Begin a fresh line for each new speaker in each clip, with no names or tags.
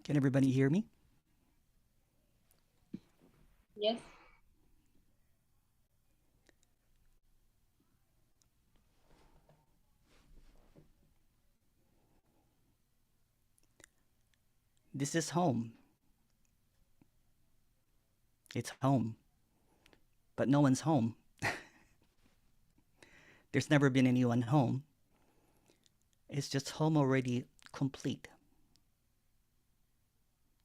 Can everybody hear me?
Yes.
This is home. It's home. But no one's home. There's never been anyone home. It's just home already complete.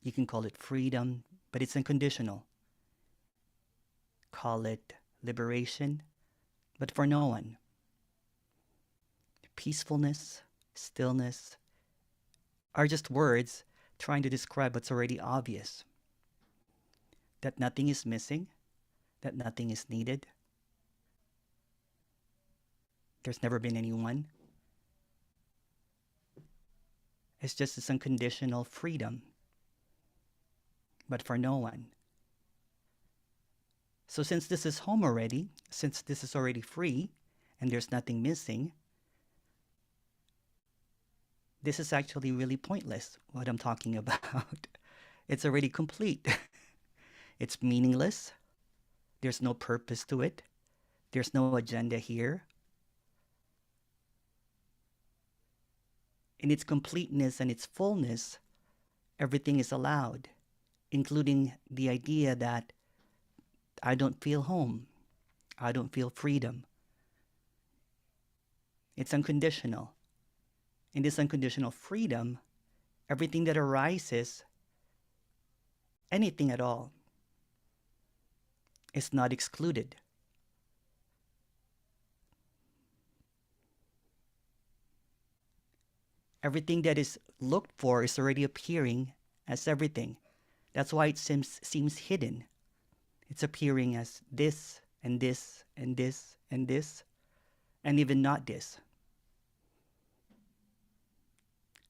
You can call it freedom, but it's unconditional. Call it liberation, but for no one. Peacefulness, stillness are just words trying to describe what's already obvious. That nothing is missing, that nothing is needed. There's never been anyone. It's just this unconditional freedom, but for no one. So since this is home already, since this is already free, and there's nothing missing, this is actually really pointless, what I'm talking about. It's already complete. It's meaningless. There's no purpose to it. There's no agenda here. In its completeness and its fullness, everything is allowed, including the idea that I don't feel home. I don't feel freedom. It's unconditional. In this unconditional freedom, everything that arises, anything at all, is not excluded. Everything that is looked for is already appearing as everything. That's why it seems hidden. It's appearing as this and this and this and this, and even not this.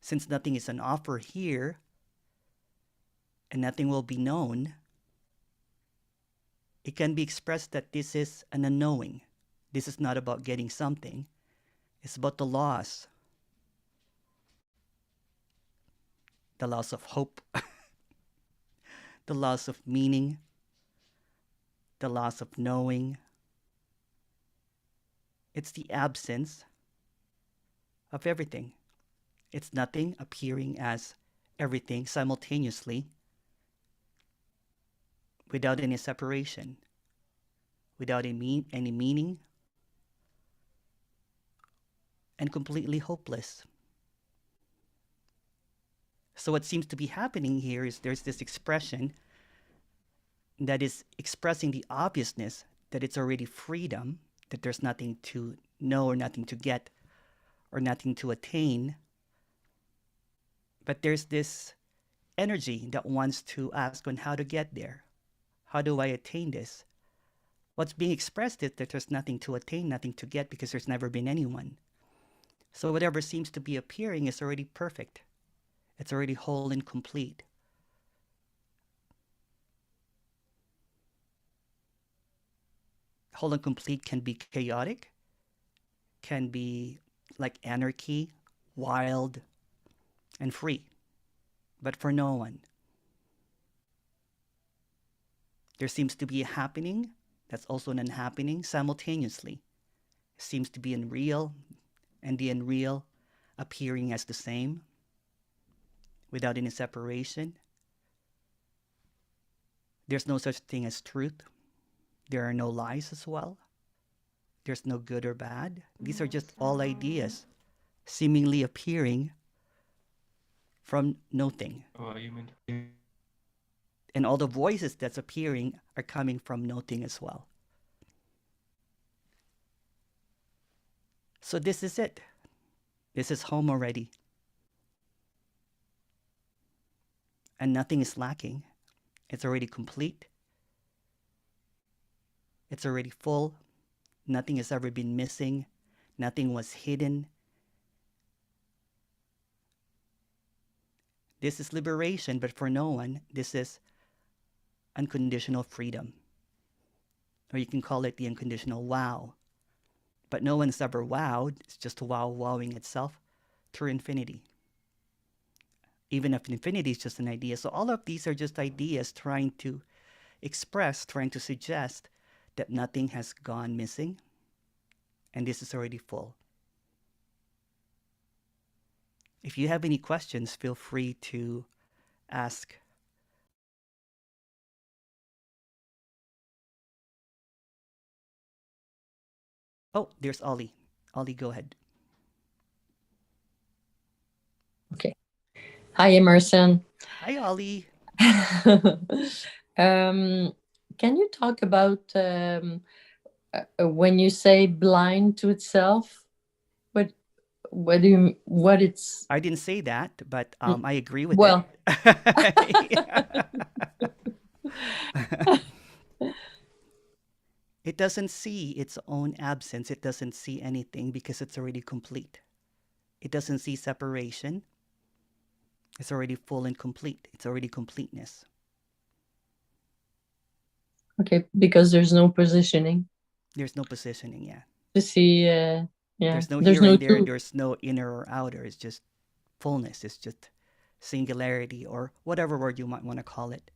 Since nothing is an offer here, and nothing will be known, it can be expressed that this is an unknowing. This is not about getting something. It's about the loss of hope, the loss of meaning, the loss of knowing. It's the absence of everything. It's nothing appearing as everything simultaneously without any separation, without any meaning, and completely hopeless. So what seems to be happening here is there's this expression that is expressing the obviousness that it's already freedom, that there's nothing to know or nothing to get or nothing to attain. But there's this energy that wants to ask on how to get there. How do I attain this? What's being expressed is that there's nothing to attain, nothing to get, because there's never been anyone. So whatever seems to be appearing is already perfect. It's already whole and complete. Whole and complete can be chaotic, can be like anarchy, wild, and free, but for no one. There seems to be a happening that's also an unhappening simultaneously. It seems to be unreal, and the unreal appearing as the same, without any separation. There's no such thing as truth. There are no lies as well. There's no good or bad. These are just all ideas seemingly appearing from nothing.
Oh, you mean?
And all the voices that's appearing are coming from nothing as well. So this is it. This is home already. And nothing is lacking. It's already complete. It's already full. Nothing has ever been missing. Nothing was hidden. This is liberation, but for no one, this is unconditional freedom. Or you can call it the unconditional wow. But no one's ever wowed. It's just wowing itself through infinity. even if infinity is just an idea. So all of these are just ideas trying to express, trying to suggest that nothing has gone missing and this is already full. If you have any questions, feel free to ask. Oh, there's Ollie. Ollie, go ahead.
Okay. Hi, Emerson.
Hi, Ollie.
Can you talk about when you say blind to itself? What what do you what it's
I didn't say that, but I agree with it.
well?
It doesn't see its own absence. It doesn't see anything because it's already complete. It doesn't see separation. It's already full and complete. It's already completeness.
Okay, because there's no positioning
There's no positioning, yeah.
to see. Yeah,
There's no
there's
here
no
and there.
two.
There's no inner or outer. It's just fullness. It's just singularity or whatever word you might want to call it.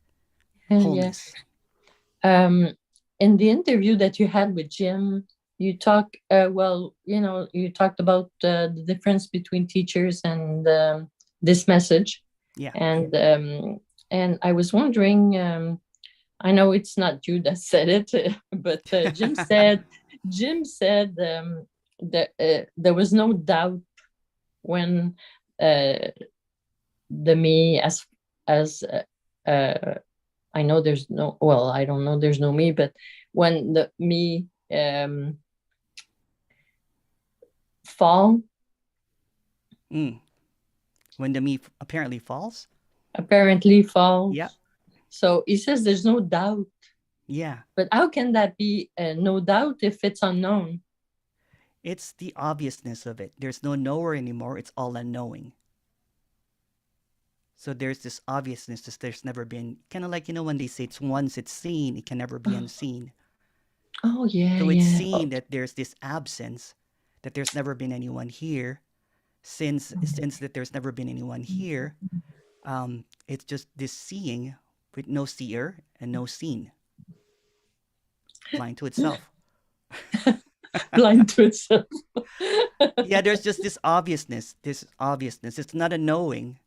Yeah.
Wholeness.
Um, in the interview that you had with Jim, you talk. Well, you talked about the difference between teachers and this message,
Yeah.
and I was wondering. I know it's not you that said it, but Jim said that there was no doubt when uh, the me as I know there's no, well, I don't know, there's no me, but when the me fall
Mm. When the me apparently falls.
apparently
Yeah.
falls. So he says there's no doubt,
Yeah.
but how can that be no doubt if it's unknown?
It's the obviousness of it. There's no knower anymore. It's all unknowing. So there's this obviousness that there's never been, kind of like, when they say it's once it's seen, it can never be
Oh,
unseen.
oh yeah,
So it's
yeah.
seen that there's this absence, that there's never been anyone here. Since that there's never been anyone here, it's just this seeing with no seer and no seen, blind to itself.
Blind to itself.
Yeah, there's just this obviousness. This obviousness. It's not a knowing.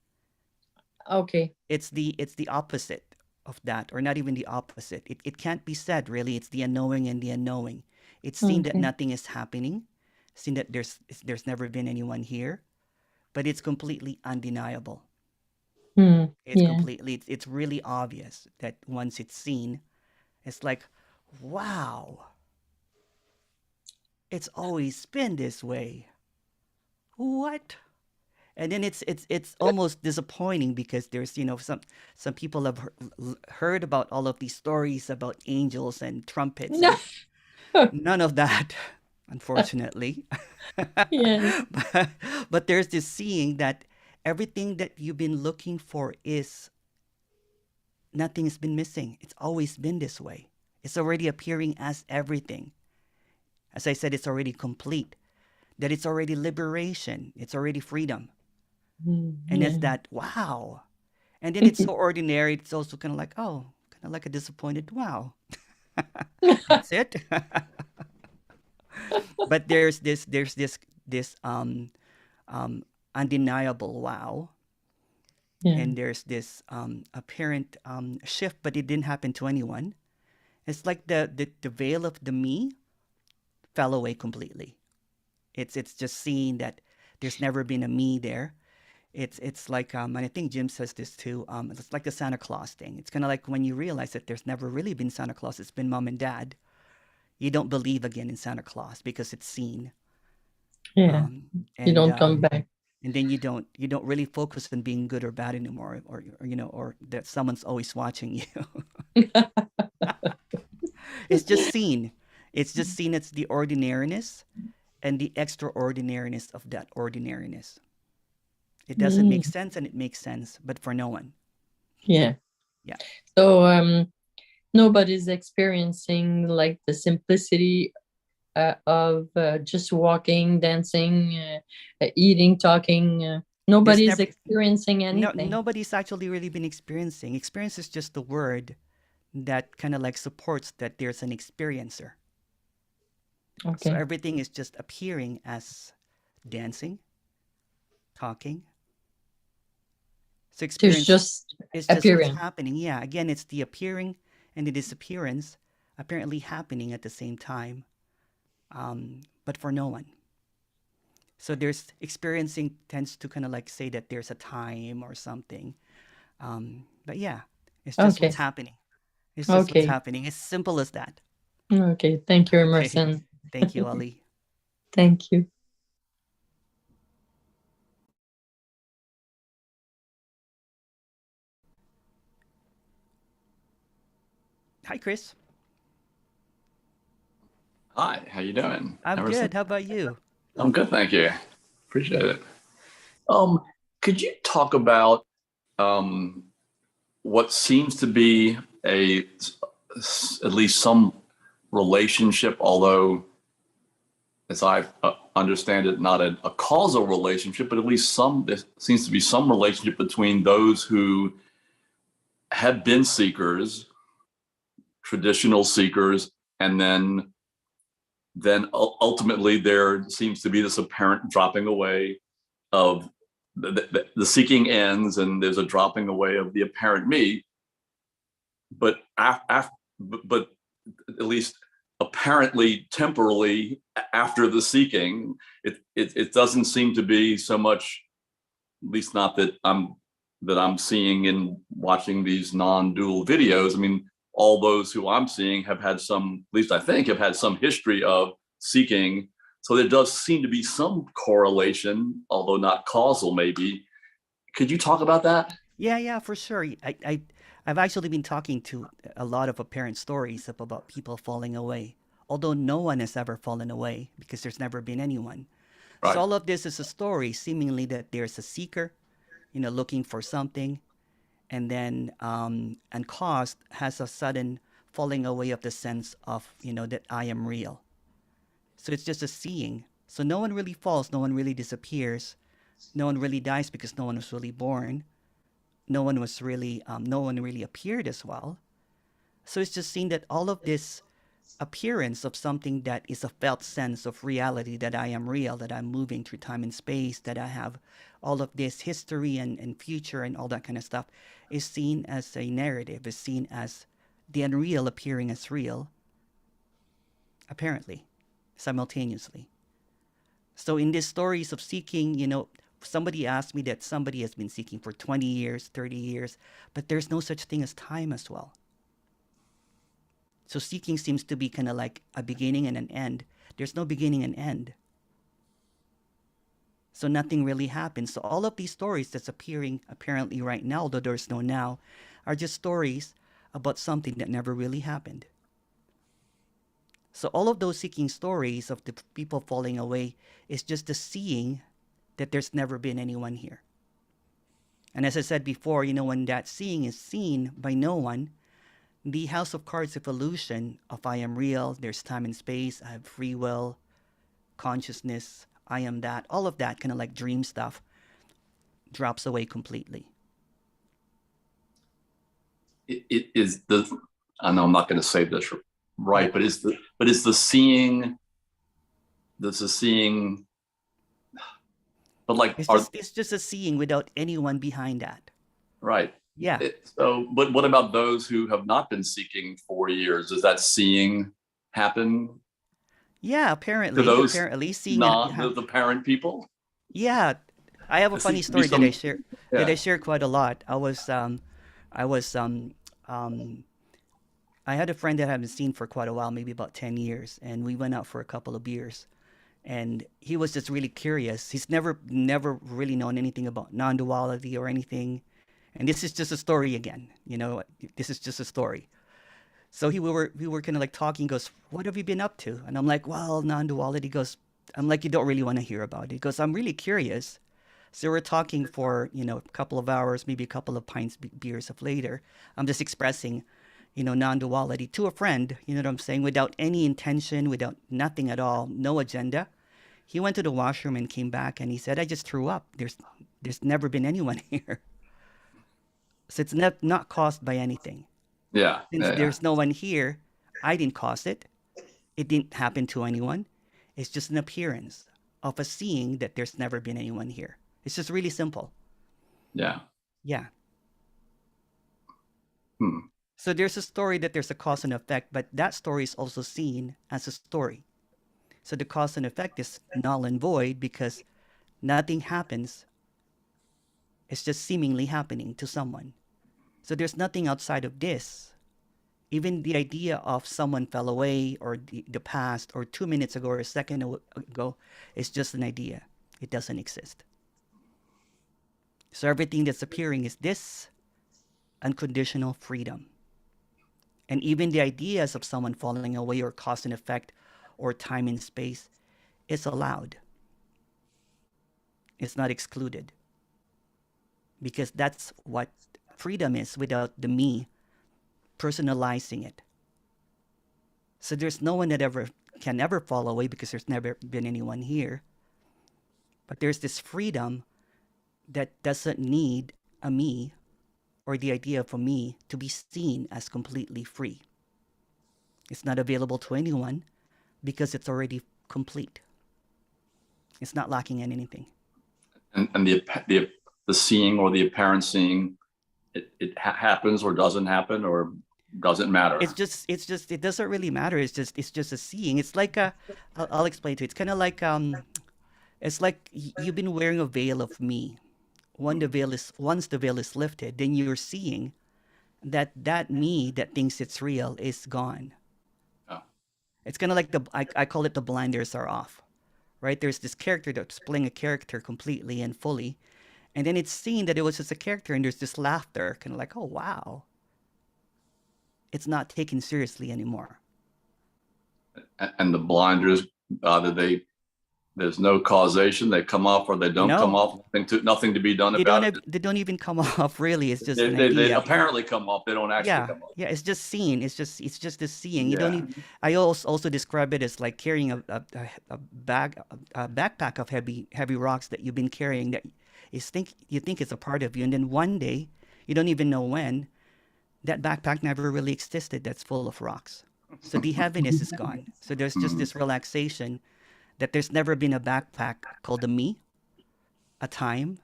Okay.
It's the opposite of that, or not even the opposite. It can't be said really. It's the unknowing and the unknowing. It's seen that
Okay.
nothing is happening, seen that there's never been anyone here, but it's completely undeniable. It's
Yeah.
completely it's really obvious that once it's seen, it's like, wow, it's always been this way. What? And then it's almost disappointing because there's some people have heard about all of these stories about angels and trumpets
No.
and none of that, unfortunately.
Yes.
but, but there's this seeing that everything that you've been looking for is nothing has been missing. It's always been this way. It's already appearing as everything. As I said, it's already complete. That it's already liberation. It's already freedom. And it's
Yeah.
that, wow. And then it's so ordinary. It's also kind of like, oh, kind of like a disappointed wow. That's it. But there's this um, undeniable wow,
Yeah.
and there's this apparent shift, but it didn't happen to anyone. It's like the veil of the me fell away completely. It's just seeing that there's never been a me there. It's like and I think Jim says this too. It's like the Santa Claus thing. It's kind of like when you realize that there's never really been Santa Claus. It's been mom and dad. You don't believe again in Santa Claus because it's seen.
Yeah.
Um,
You
and
don't come
um,
back.
and then you don't really focus on being good or bad anymore, or that someone's always watching you. It's just seen. It's just seen. It's the ordinariness and the extraordinariness of that ordinariness. It doesn't make
Mm,
sense, and it makes sense, but for no one.
yeah.
Yeah.
So nobody's experiencing like the simplicity of just walking, dancing, eating, talking.
There's
Nobody's
never
experiencing anything.
nobody's actually really been experiencing. Experience is just the word that kind of like supports that there's an experiencer. So
Okay.
everything is just appearing as dancing, talking. So
There's
experience
just
is just what's
appearing.
happening. Yeah, again, it's the appearing and the disappearance apparently happening at the same time, but for no one. So there's experiencing tends to kind of like say that there's a time or something. But yeah, it's just what's
Okay.
happening. It's just what's
Okay.
happening. It's simple as that.
Okay. Thank you,
Okay.
Emerson.
Thank you, Ali.
Thank you.
Hi, Chris.
Hi, how you doing,
I'm
Emerson?
good. How about you?
I'm good, thank you. Appreciate it. Um, could you talk about um, what seems to be at least some relationship, although as I understand it, not a causal relationship, but at least there seems to be some relationship between those who have been seekers, traditional seekers, and then ultimately there seems to be this apparent dropping away of the seeking ends, and there's a dropping away of the apparent me. But but at least apparently temporally after the seeking, it doesn't seem to be so much, at least not that I'm seeing in watching these non-dual videos. I mean, all those who I'm seeing have had some, at least I think, have had some history of seeking. So there does seem to be some correlation, although not causal, maybe. Could you talk about that?
Yeah, for sure. I've actually been talking to a lot of apparent stories about people falling away, although no one has ever fallen away because there's never been anyone. So
Right.
all of this is a story, seemingly that there's a seeker, looking for something, and then and caused has a sudden falling away of the sense of that I am real. So it's just a seeing. So no one really falls, no one really disappears, no one really dies because no one was really born. No one really appeared as well. So it's just seeing that all of this appearance of something that is a felt sense of reality, that I am real, that I'm moving through time and space, that I have all of this history and future and all that kind of stuff, is seen as a narrative, is seen as the unreal appearing as real, apparently, simultaneously. So in these stories of seeking, somebody asked me that somebody has been seeking for 20 years, 30 years, but there's no such thing as time as well. So seeking seems to be kind of like a beginning and an end. There's no beginning and end. So nothing really happens. So all of these stories that's appearing apparently right now, although there's no now, are just stories about something that never really happened. So all of those seeking stories of the people falling away is just the seeing that there's never been anyone here. And as I said before, when that seeing is seen by no one, the House of Cards evolution of I am real, there's time and space, I have free will, consciousness, I am that, all of that kind of like dream stuff drops away completely.
It is the. I know I'm not going to say this
Yeah.
right, but is the seeing. Does the seeing. But like,
It's just a seeing without anyone behind that.
right.
Yeah.
So, but what about those who have not been seeking for years? Does that seeing happen
Yeah,
to
apparently,
those
apparently seeing it
not the parent people?
yeah, I have a
There
funny
seems to be
story that I
some.
share that I
Yeah.
share quite a lot. I was um I had a friend that I haven't seen for quite a while, maybe about 10 years, and we went out for a couple of beers. And he was just really curious. He's never really known anything about non-duality or anything. And this is just a story again. This is just a story. So we were kind of like talking. He goes, "What have you been up to?" And I'm like, "Well, non-duality." He goes, "I'm like, you don't really want to hear about it." He goes, "I'm really curious." So we're talking for a couple of hours, maybe a couple of pints, beers of later. I'm just expressing, non-duality to a friend. You know what I'm saying? Without any intention, without nothing at all, no agenda. He went to the washroom and came back, and he said, "I just threw up. There's never been anyone here. So it's not caused by anything.
Yeah.
Since
Yeah.
there's no one here, I didn't cause it. It didn't happen to anyone. It's just an appearance of a seeing that there's never been anyone here. It's just really simple.
Yeah.
Yeah.
Hmm.
So there's a story that there's a cause and effect, but that story is also seen as a story. So the cause and effect is null and void because nothing happens. It's just seemingly happening to someone. So there's nothing outside of this. Even the idea of someone fell away or the past or 2 minutes ago or a second ago is just an idea. It doesn't exist. So everything that's appearing is this unconditional freedom. And even the ideas of someone falling away or cause and effect or time and space is allowed. It's not excluded. Because that's what freedom is without the me personalizing it. So there's no one that can ever fall away because there's never been anyone here. But there's this freedom that doesn't need a me or the idea of a me to be seen as completely free. It's not available to anyone because it's already complete. It's not lacking in anything.
And the seeing or the apparent seeing, it happens or doesn't happen or doesn't matter.
It's just it doesn't really matter. It's just a seeing. It's like I'll explain to you. It's kind of like it's like you've been wearing a veil of me. Once the veil is lifted, then you're seeing that me that thinks it's real is gone.
Oh.
It's kind of like I call it the blinders are off, right? There's this character that's playing a character completely and fully, and then it's seen that it was just a character, and there's this laughter, kind of like, oh wow. It's not taken seriously anymore.
And the blinders, there's no causation. They come off or they don't come off. Nothing to be done about it.
They don't even come off. Really, it's just
They,
an
they
idea.
apparently come off. They don't actually come off.
Yeah, it's just seen. It's just the seeing. You
Yeah.
don't even. I also describe it as like carrying a backpack of heavy rocks that you've been carrying that you think it's a part of you, and then one day you don't even know when that backpack never really existed. That's full of rocks. So the heaviness is gone. So there's just this relaxation that there's never been a backpack called a me, a time,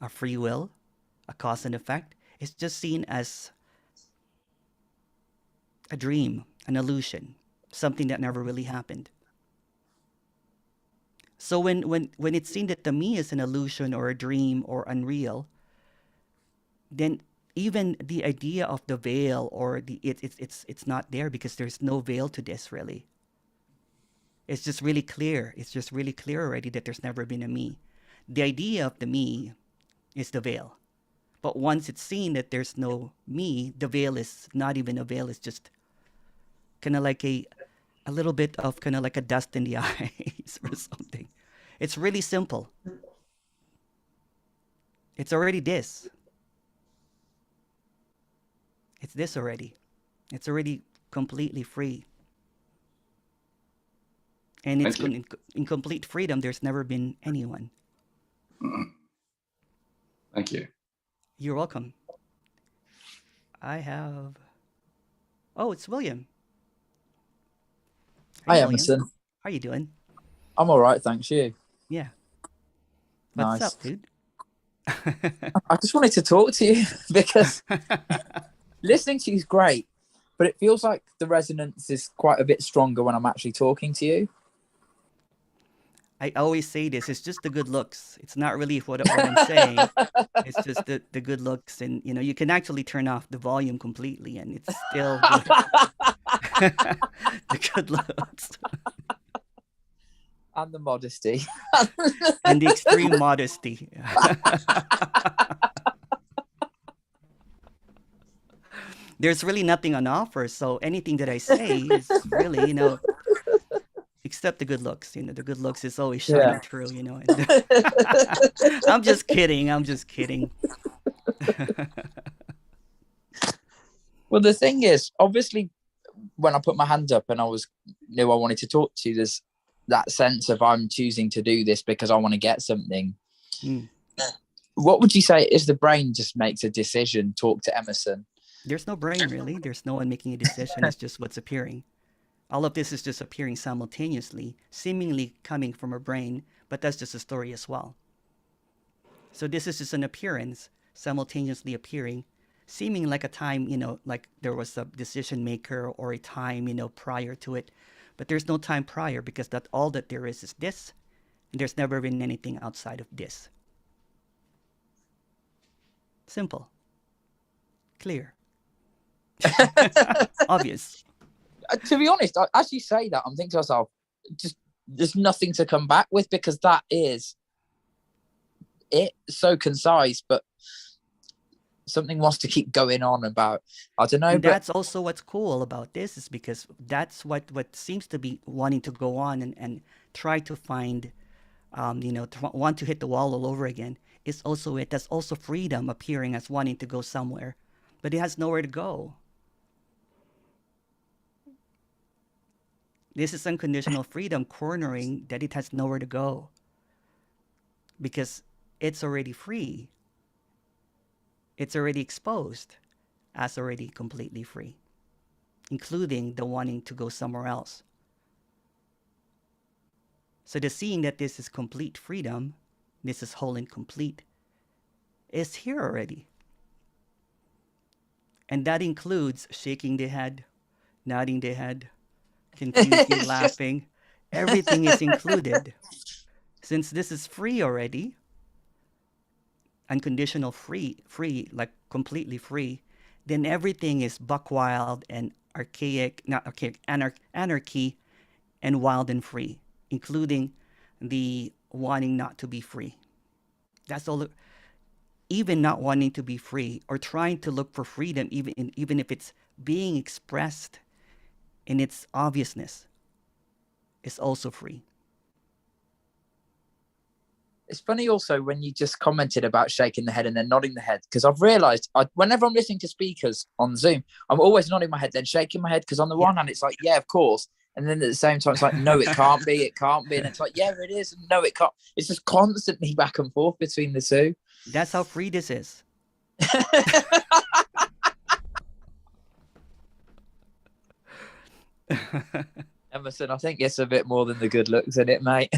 a free will, a cause and effect. It's just seen as a dream, an illusion, something that never really happened. So when it's seen that the me is an illusion or a dream or unreal, then even the idea of the veil or it's not there because there's no veil to this really. It's just really clear. It's just really clear already that there's never been a me. The idea of the me is the veil. But once it's seen that there's no me, the veil is not even a veil. It's just kind of like a little bit of kind of like a dust in the eyes or something. It's really simple. It's already this. It's this already. It's already completely free. And it's in complete freedom. There's never been anyone.
Thank you.
You're welcome. I have. Oh, it's William.
Hi,
William.
Emerson.
How you doing?
I'm all right, thanks. You?
Yeah. What's
Nice.
up, dude?
I just wanted to talk to you because listening to you is great, but it feels like the resonance is quite a bit stronger when I'm actually talking to you.
I always say this. It's just the good looks. It's not really what I'm saying. It's just the good looks, and you can actually turn off the volume completely, and it's still good. The good looks
And the modesty.
and the extreme modesty. There's really nothing on offer, so anything that I say is really, except the good looks. The good looks is always shining through. I'm just kidding.
Well, the thing is, obviously, when I put my hand up and I knew I wanted to talk to you, there's that sense of I'm choosing to do this because I want to get something. what would you say is the brain just makes a decision? Talk to Emerson.
There's no brain, really. There's no one making a decision. It's just what's appearing. All of this is just appearing simultaneously, seemingly coming from a brain, but that's just a story as well. So this is just an appearance, simultaneously appearing, seeming like a time, like there was a decision maker or a time, prior to it. But there's no time prior, because that all that there is this, and there's never been anything outside of this. Simple. Clear. Obvious.
To be honest, as you say that, I'm thinking to myself, just there's nothing to come back with, because that is it. So concise, but something wants to keep going on about, I don't know.
And
but
that's also what's cool about this, is because that's what seems to be wanting to go on and try to find, want to hit the wall all over again. Is also it. That's also freedom appearing as wanting to go somewhere, but it has nowhere to go. This is unconditional freedom cornering that it has nowhere to go, because it's already free. It's already exposed as already completely free, including the wanting to go somewhere else. So the seeing that this is complete freedom, this is whole and complete, is here already. And that includes shaking the head, nodding the head, confusing, laughing. Everything is included. Since this is free already, unconditional free, like completely free, then everything is buck wild and archaic, not archaic, anarchy and wild and free, including the wanting not to be free. That's all. Even not wanting to be free or trying to look for freedom, even if it's being expressed in its obviousness, is also free.
It's funny also when you just commented about shaking the head and then nodding the head, because I've realized whenever I'm listening to speakers on Zoom, I'm always nodding my head, then shaking my head, because on the one hand, it's like, yeah, of course. And then at the same time, it's like, no, it can't be. It can't be. And it's like, yeah, it is. And no, it can't. It's just constantly back and forth between the two.
That's how free this is.
Emerson, I think it's a bit more than the good looks in it, mate.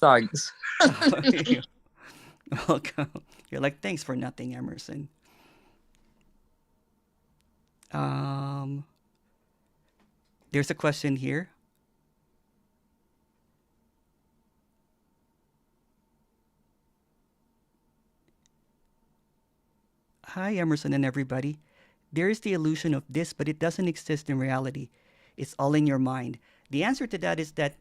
Thanks.
Welcome. You're like, thanks for nothing, Emerson. There's a question here. Hi, Emerson and everybody. There is the illusion of this, but it doesn't exist in reality. It's all in your mind. The answer to that is that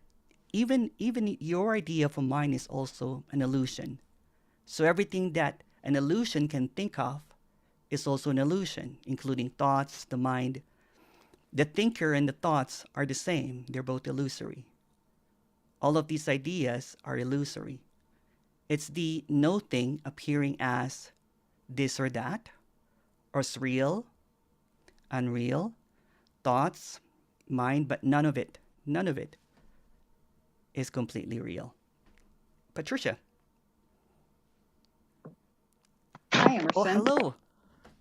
even your idea of a mind is also an illusion. So everything that an illusion can think of is also an illusion, including thoughts, the mind. The thinker and the thoughts are the same. They're both illusory. All of these ideas are illusory. It's the no thing appearing as this or that, or it's real, unreal, thoughts, mind, but none of it is completely real. Patricia.
Hi, Emerson.
Oh, hello.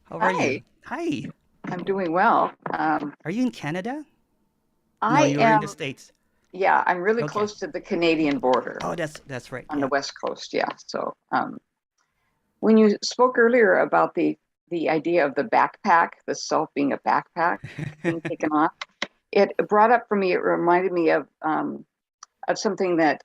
How are you? Hi.
I'm doing well.
Are you in Canada?
I
you're
am
in the States.
Yeah, I'm really
Okay.
close to the Canadian border
Oh, that's right.
on
Yeah.
the West Coast. Yeah. So when you spoke earlier about the idea of the backpack, the self being a backpack being taken off, it brought up for me, it reminded me of something that,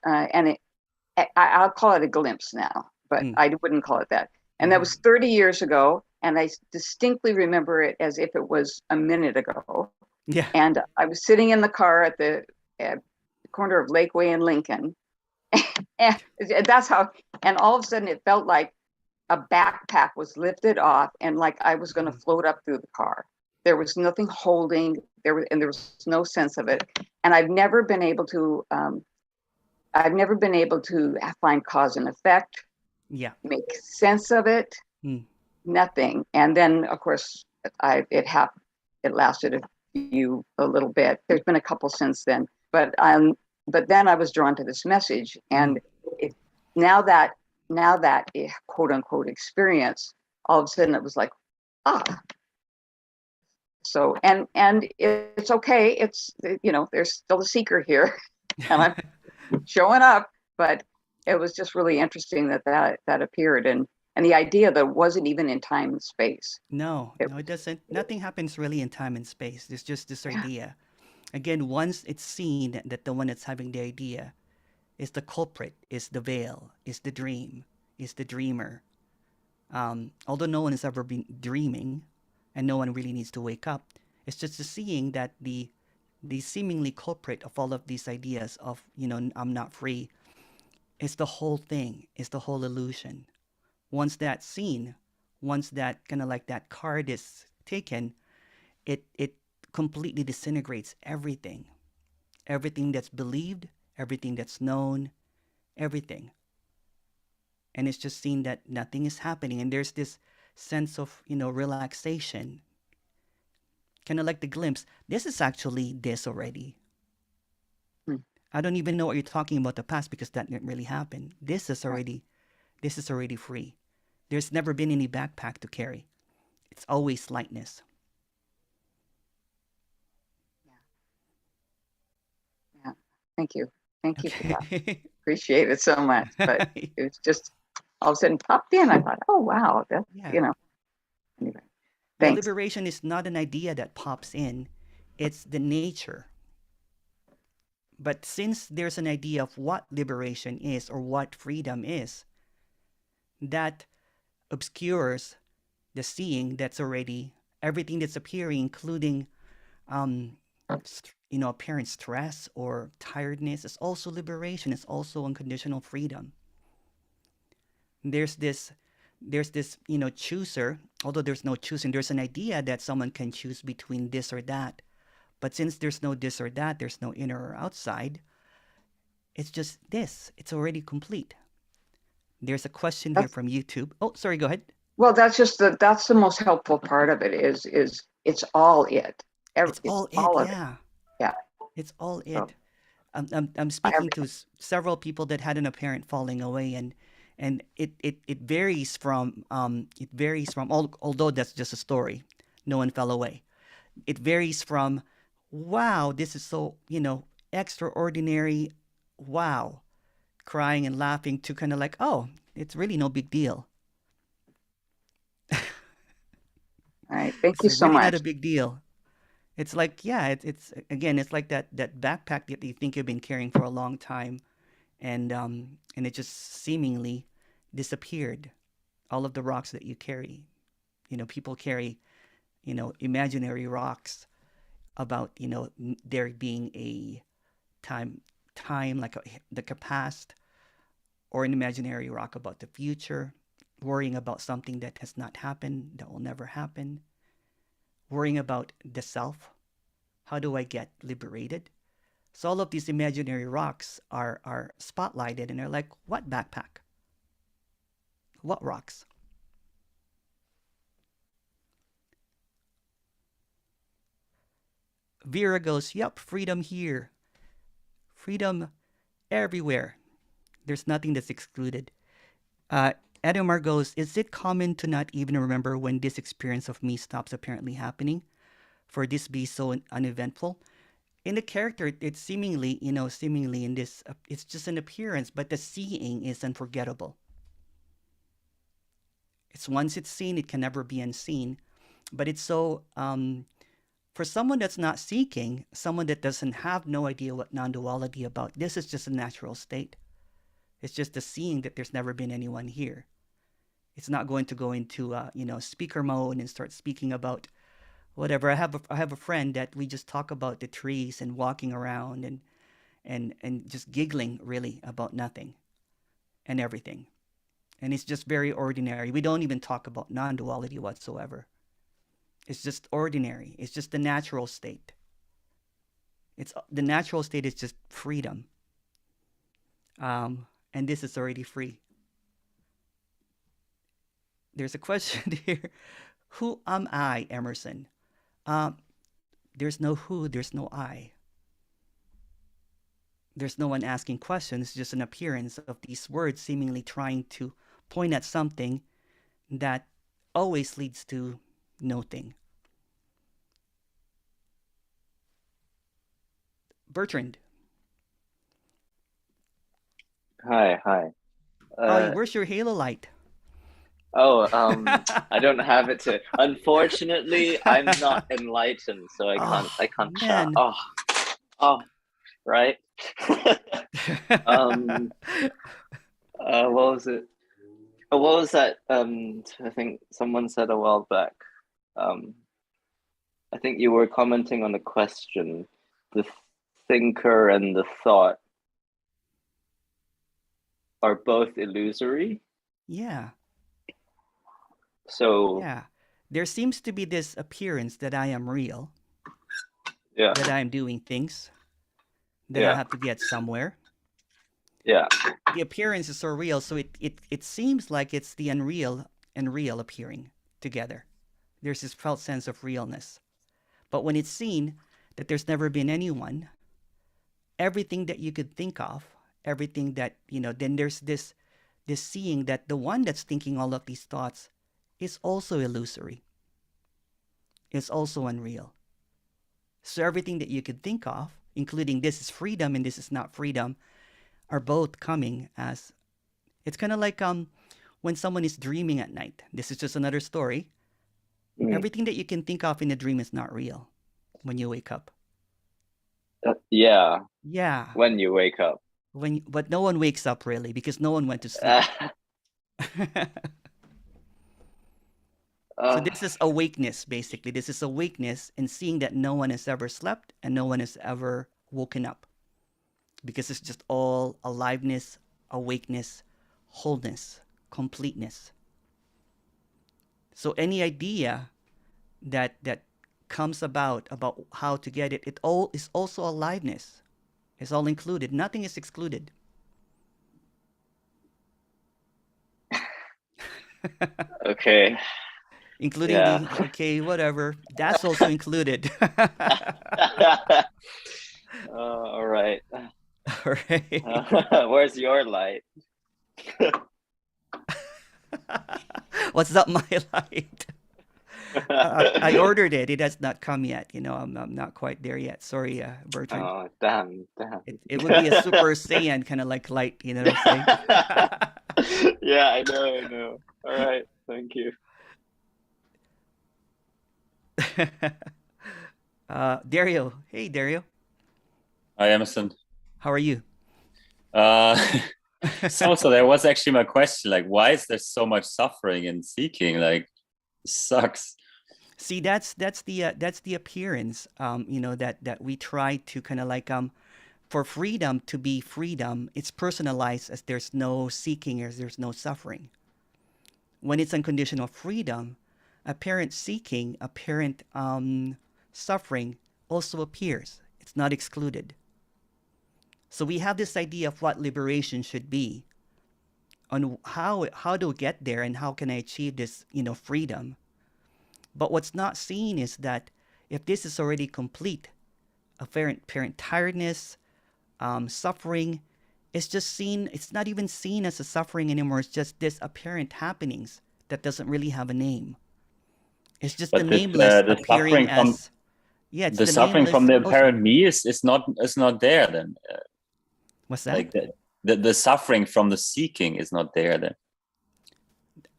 I'll call it a glimpse now, but I wouldn't call it that. And that was 30 years ago. And I distinctly remember it as if it was a minute ago.
Yeah.
And I was sitting in the car at the corner of Lakeway and Lincoln. And that's how, and all of a sudden it felt like a backpack was lifted off and like I was going to float up through the car. There was nothing holding, there was no sense of it. And I've never been able to find cause and effect.
Yeah.
Make sense of it. Nothing. And then of course it happened. It lasted a little bit. There's been a couple since then, but but then I was drawn to this message, and it, now that quote unquote experience, all of a sudden it was like, ah. So and it's okay. It's, you know, there's still a seeker here, and I'm showing up. But it was just really interesting that appeared, and the idea that it wasn't even in time and space.
No, no, it doesn't. Nothing happens really in time and space. There's just this idea. Again, once it's seen that the one that's having the idea is the culprit, is the veil, is the dream, is the dreamer. Although no one has ever been dreaming, and no one really needs to wake up, it's just the seeing that the seemingly culprit of all of these ideas of, you know, I'm not free, is the whole thing, is the whole illusion. Once that's seen, once that kind of like that card is taken, it completely disintegrates everything, everything that's believed, everything that's known, everything. And it's just seen that nothing is happening, and there's this sense of, you know, relaxation, kind of like the glimpse. This is actually this already.
Hmm.
I don't even know what you're talking about the past, because that didn't really happen. This is already free. There's never been any backpack to carry. It's always lightness.
Yeah. Thank you for that.
Okay.
Appreciate it so much. But it was just all of a sudden popped in. I thought, oh wow, that,
Yeah.
you know. Anyway,
Well,
thanks.
liberation is not an idea that pops in, it's the nature. But since there's an idea of what liberation is or what freedom is, that obscures the seeing that's already everything that's appearing, including, you know, apparent stress or tiredness, is also liberation. It's also unconditional freedom. There's this, you know, chooser. Although there's no choosing, there's an idea that someone can choose between this or that. But since there's no this or that, there's no inner or outside. It's just this. It's already complete. There's a question here from YouTube. Oh, sorry, go ahead.
Well, that's the most helpful part of it is it's all it.
It's all it,
all of it.
yeah.
Yeah.
It's all
So,
it. I'm speaking to several people that had an apparent falling away, and it varies from although that's just a story, no one fell away. It varies from, wow, this is so, you know, extraordinary, wow, crying and laughing, to kind of like, oh, it's really no big deal.
all right. Thank
It's
you
like
so
really
much.
not a big deal. It's like, yeah, it's again, it's like that backpack that you think you've been carrying for a long time, and it just seemingly disappeared. All of the rocks that you carry, you know, people carry, you know, imaginary rocks about, you know, there being a time like the past, or an imaginary rock about the future, worrying about something that has not happened, that will never happen, worrying about the self. How do I get liberated? So all of these imaginary rocks are spotlighted, and they're like, what backpack? What rocks? Vera goes, yep, freedom here. Freedom everywhere. There's nothing that's excluded. Edamar goes, is it common to not even remember when this experience of me stops apparently happening? For this be so uneventful? In the character, it's seemingly, you know, seemingly in this, it's just an appearance, but the seeing is unforgettable. It's once it's seen, it can never be unseen. But it's so, for someone that's not seeking, someone that doesn't have no idea what non-duality about, this is just a natural state. It's just the seeing that there's never been anyone here. It's not going to go into, you know, speaker mode and start speaking about whatever. I have a friend that we just talk about the trees and walking around and just giggling really about nothing and everything. And it's just very ordinary. We don't even talk about non-duality whatsoever. It's just ordinary. It's just the natural state. The natural state is just freedom. And this is already free. There's a question here. Who am I, Emerson? There's no who, there's no I. There's no one asking questions. It's just an appearance of these words seemingly trying to point at something that always leads to nothing. Bertrand,
Hi.
where's your halo light?
I don't have it to. Unfortunately, I'm not enlightened, so I
Oh,
can't chat.
man.
Oh, right. What was it? Oh, what was that? I think someone said a while back. I think you were commenting on the question, the thinker and the thought are both illusory.
Yeah.
So
Yeah. There seems to be this appearance that I am real,
yeah,
that I am doing things, that I
yeah,
have to get somewhere.
yeah,
The appearance is so real, so it seems like it's the unreal and real appearing together. There's this felt sense of realness. But when it's seen that there's never been anyone, everything that you could think of, everything that, then there's this seeing that the one that's thinking all of these thoughts is also illusory. It's also unreal. So everything that you could think of, including this is freedom and this is not freedom, are both coming as, it's kind of like when someone is dreaming at night. This is just another story. Everything that you can think of in a dream is not real when you wake up.
yeah.
Yeah.
When you wake up.
But no one wakes up really because no one went to sleep. So this is awakeness, basically. This is awakeness in seeing that no one has ever slept and no one has ever woken up. Because it's just all aliveness, awakeness, wholeness, completeness. So any idea that comes about how to get it, it all is also aliveness. It's all included. Nothing is excluded.
Okay.
Including okay, whatever. That's also included.
All right.
All right.
Where's your light?
What's up, my light? I ordered it. It has not come yet. I'm not quite there yet. Sorry, Bertrand.
Oh, damn.
It would be a Super Saiyan kind of like light. You know what I'm saying?
Yeah, I know. All right. Thank you.
Dario. Hey, Dario.
Hi, Emerson.
How are you?
So that was actually my question. Like, why is there so much suffering and seeking? Like, it sucks.
See, that's the appearance. That we try to kind of like for freedom to be freedom, it's personalized as there's no seeking, as there's no suffering. When it's unconditional freedom, apparent seeking, apparent suffering also appears. It's not excluded. So we have this idea of what liberation should be, on how to get there and how can I achieve this, freedom. But what's not seen is that if this is already complete, apparent tiredness, suffering, it's just seen. It's not even seen as a suffering anymore. It's just this apparent happenings that doesn't really have a name. It's just the nameless
the
appearing
suffering from
as. Yeah, it's
the suffering from the
nameless.
apparent me is not there then.
What's that?
Like the suffering from the seeking is not there then.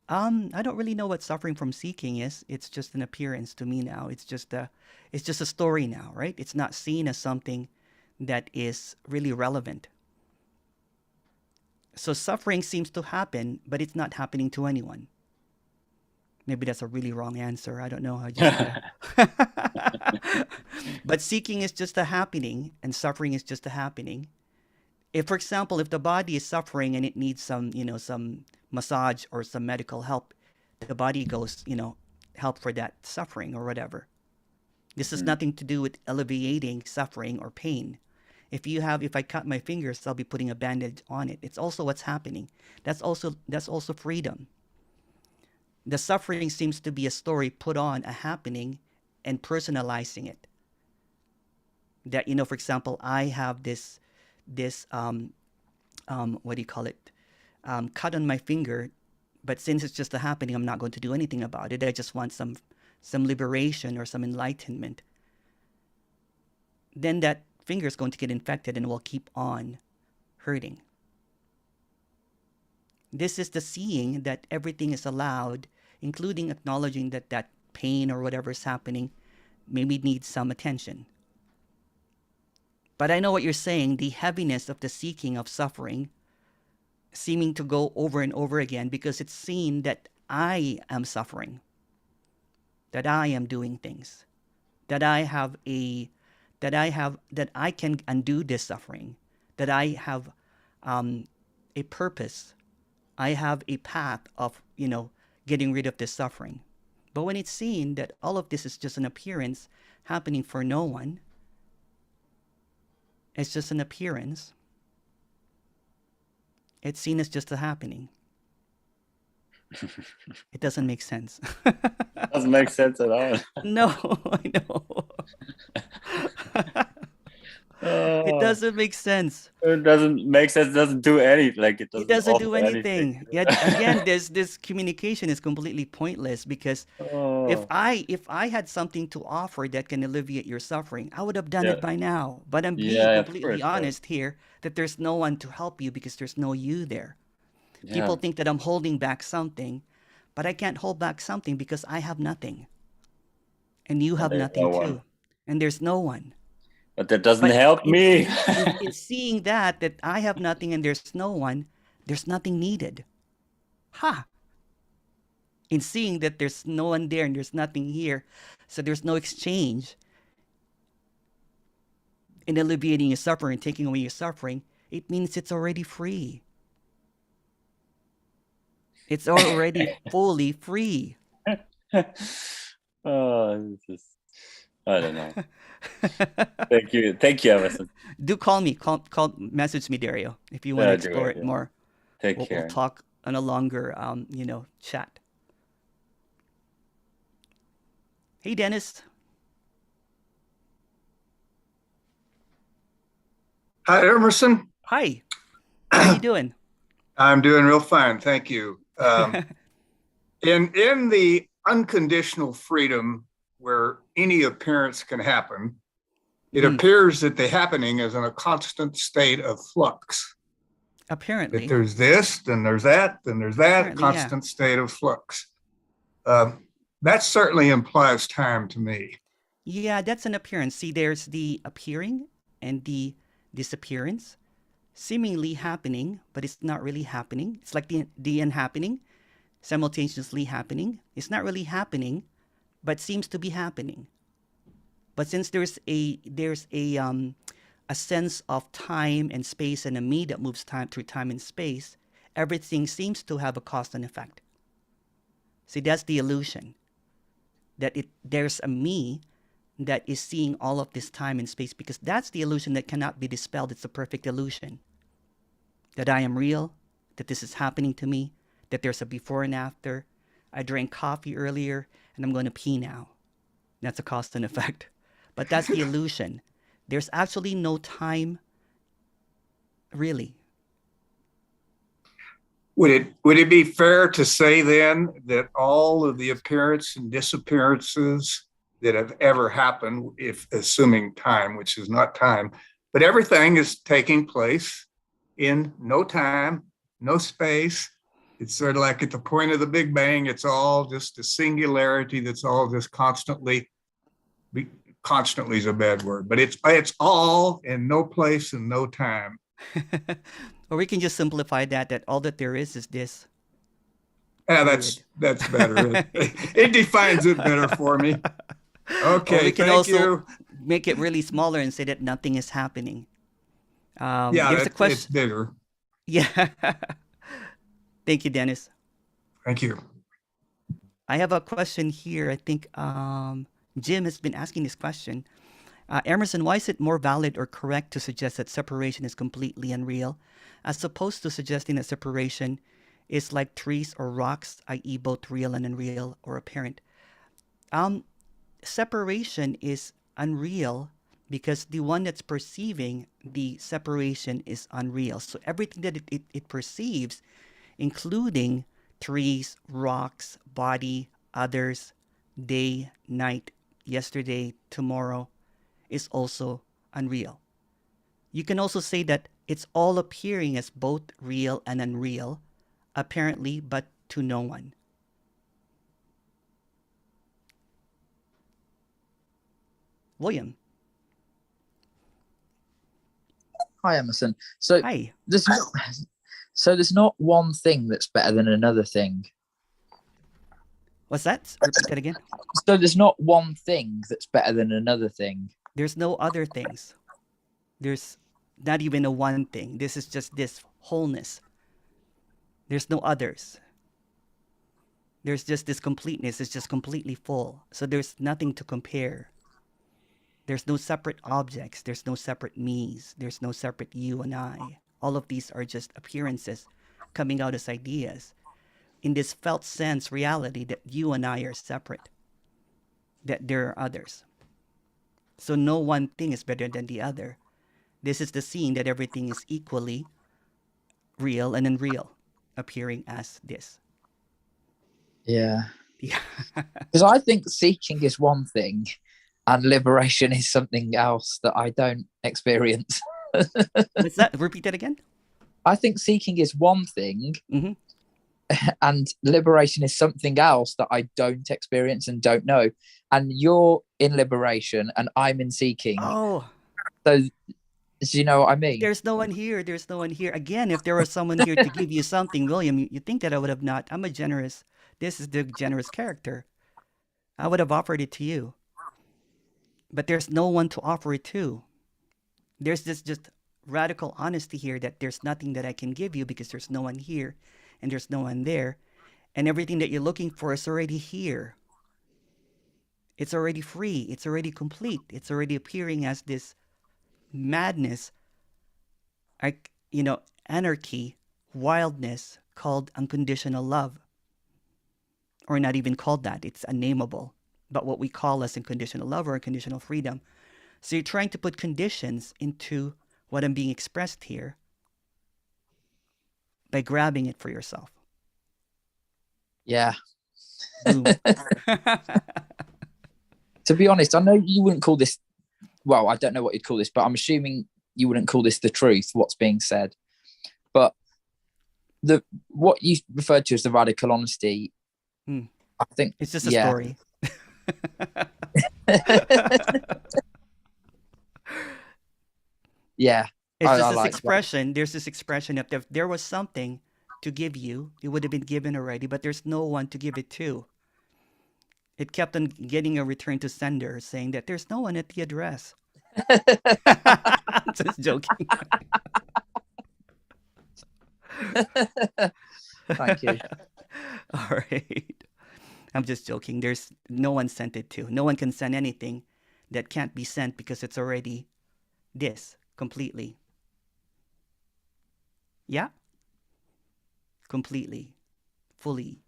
I don't really know what suffering from seeking is. It's just an appearance to me now. It's just a story now, right? It's not seen as something that is really relevant. So suffering seems to happen, but it's not happening to anyone. Maybe that's a really wrong answer. I don't know. But seeking is just a happening, and suffering is just a happening. If, for example, if the body is suffering and it needs some massage or some medical help, the body goes, help for that suffering or whatever. This has nothing to do with alleviating suffering or pain. If I cut my fingers, I'll be putting a bandage on it. It's also what's happening. That's also freedom. The suffering seems to be a story put on a happening and personalizing it. That, for example, I have this this what do you call it? Cut on my finger, but since it's just a happening, I'm not going to do anything about it. I just want some liberation or some enlightenment. Then that finger is going to get infected and will keep on hurting. This is the seeing that everything is allowed, including acknowledging that that pain or whatever is happening maybe needs some attention. But I know what you're saying, the heaviness of the seeking of suffering seeming to go over and over again because it's seen that I am suffering, that I am doing things, that I can undo this suffering, that I have a purpose, I have a path of, getting rid of this suffering. But when it's seen that all of this is just an appearance happening for no one, it's just an appearance, it's seen as just a happening. It doesn't make sense.
Doesn't make sense at all.
No, I know. It doesn't make sense.
It doesn't make sense. It doesn't do anything. Like it
doesn't do
offer
anything. Yet again, this communication is completely pointless because if I had something to offer that can alleviate your suffering, I would have done it by now. But I'm being completely honest here that there's no one to help you because there's no you there. People think that I'm holding back something, but I can't hold back something because I have nothing. And you have nothing too. And there's no one.
But that doesn't help me.
in seeing that I have nothing and there's no one, there's nothing needed. In seeing that there's no one there and there's nothing here, so there's no exchange in alleviating your suffering, taking away your suffering, it means it's already free. It's already fully free.
Oh, I don't know. Thank you, Emerson.
Do call me. Message me, Dario, if you want to explore it more.
Take care.
We'll talk on a longer, chat. Hey, Dennis.
Hi, Emerson.
Hi. How are you doing?
I'm doing real fine, thank you. In the unconditional freedom where any appearance can happen, it appears that the happening is in a constant state of flux.
Apparently.
That there's this, then there's that, then there's that, constant state of flux. That certainly implies time to me.
Yeah, that's an appearance. See, there's the appearing and the disappearance, seemingly happening, but it's not really happening. It's like the unhappening, simultaneously happening. It's not really happening, but seems to be happening. But since there's a sense of time and space and a me that moves through time and space, everything seems to have a cause and effect. See, that's the illusion. That there's a me that is seeing all of this time and space, because that's the illusion that cannot be dispelled. It's a perfect illusion. That I am real, that this is happening to me, that there's a before and after. I drank coffee earlier and I'm going to pee now. That's a cause and effect. But that's the illusion. There's actually no time, really.
Would it be fair to say then that all of the appearance and disappearances that have ever happened, if assuming time, which is not time, but everything is taking place in no time, no space? It's sort of like at the point of the Big Bang, it's all just a singularity that's all just constantly is a bad word, but it's all in no place and no time.
Or we can just simplify that all that there is this.
Yeah, that's better. It defines it better for me. Okay,
or we can
thank
also
you.
Make it really smaller and say that nothing is happening.
There's a question. It's bigger.
Yeah. Thank you, Dennis.
Thank you.
I have a question here. I think Jim has been asking this question. Emerson, why is it more valid or correct to suggest that separation is completely unreal, as opposed to suggesting that separation is like trees or rocks, i.e. both real and unreal or apparent? Separation is unreal because the one that's perceiving the separation is unreal. So everything that it perceives, including trees, rocks, body, others, day, night, yesterday, tomorrow, is also unreal. You can also say that it's all appearing as both real and unreal, apparently, but to no one. William,
Hi, Emerson. So
hi.
there's not, so there's not one thing that's better than another thing.
What's that? Repeat that again.
So there's not one thing that's better than another thing.
There's no other things. There's not even a one thing. This is just this wholeness. There's no others. There's just this completeness. It's just completely full. So there's nothing to compare. There's no separate objects. There's no separate me's. There's no separate you and I. All of these are just appearances coming out as ideas in this felt sense reality that you and I are separate, that there are others. So no one thing is better than the other. This is the scene that everything is equally real and unreal, appearing as this.
Yeah.
Yeah.
Because I think seeking is one thing and liberation is something else that I don't experience.
What's that? Repeat that again.
I think seeking is one thing
Mm-hmm.
and liberation is something else that I don't experience and don't know. And you're in liberation and I'm in seeking.
Oh,
So, do you know what I mean?
there's no one here. There's no one here. Again, if there was someone here to give you something, William, you think that I would have not. I'm a generous. This is the generous character. I would have offered it to you. But there's no one to offer it to. There's this just radical honesty here that there's nothing that I can give you because there's no one here and there's no one there. And everything that you're looking for is already here. It's already free. It's already complete. It's already appearing as this madness, anarchy, wildness called unconditional love. Or not even called that. It's unnameable. But what we call as unconditional love or unconditional freedom. So you're trying to put conditions into what I'm being expressed here by grabbing it for yourself.
Yeah.
Boom.
To be honest, I know you wouldn't call this, well, I don't know what you'd call this, but I'm assuming you wouldn't call this the truth, what's being said. But what you referred to as the radical honesty, I think
it's just a story.
Yeah.
It's just this expression. There's this expression of if there was something to give you, it would have been given already, but there's no one to give it to. It kept on getting a return to sender saying that there's no one at the address. I'm just joking.
Thank you.
All right. I'm just joking. There's no one sent it to. No one can send anything that can't be sent because it's already this completely. Yeah? Completely, fully,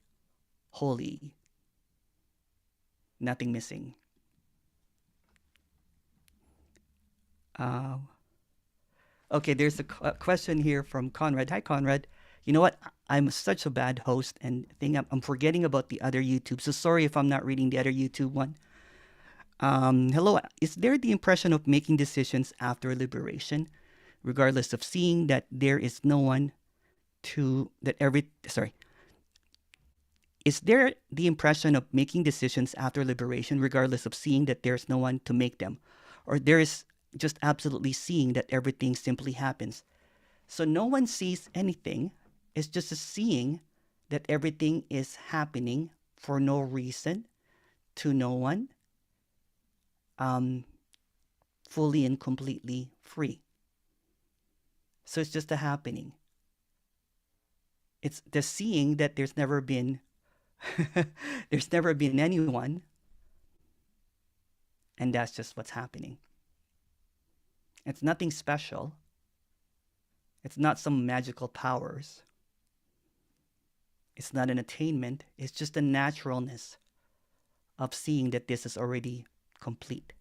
wholly, nothing missing. Okay, there's a question here from Conrad. Hi, Conrad. You know what? I'm such a bad host and I'm forgetting about the other YouTube. So sorry if I'm not reading the other YouTube one. Hello. Is there the impression of making decisions after liberation, regardless of seeing that there is no one Is there the impression of making decisions after liberation, regardless of seeing that there's no one to make them? Or there is just absolutely seeing that everything simply happens? So no one sees anything. It's just a seeing that everything is happening for no reason to no one, fully and completely free. So it's just a happening. It's the seeing that there's never been anyone, and that's just what's happening. It's nothing special. It's not some magical powers. It's not an attainment. It's just the naturalness of seeing that this is already complete.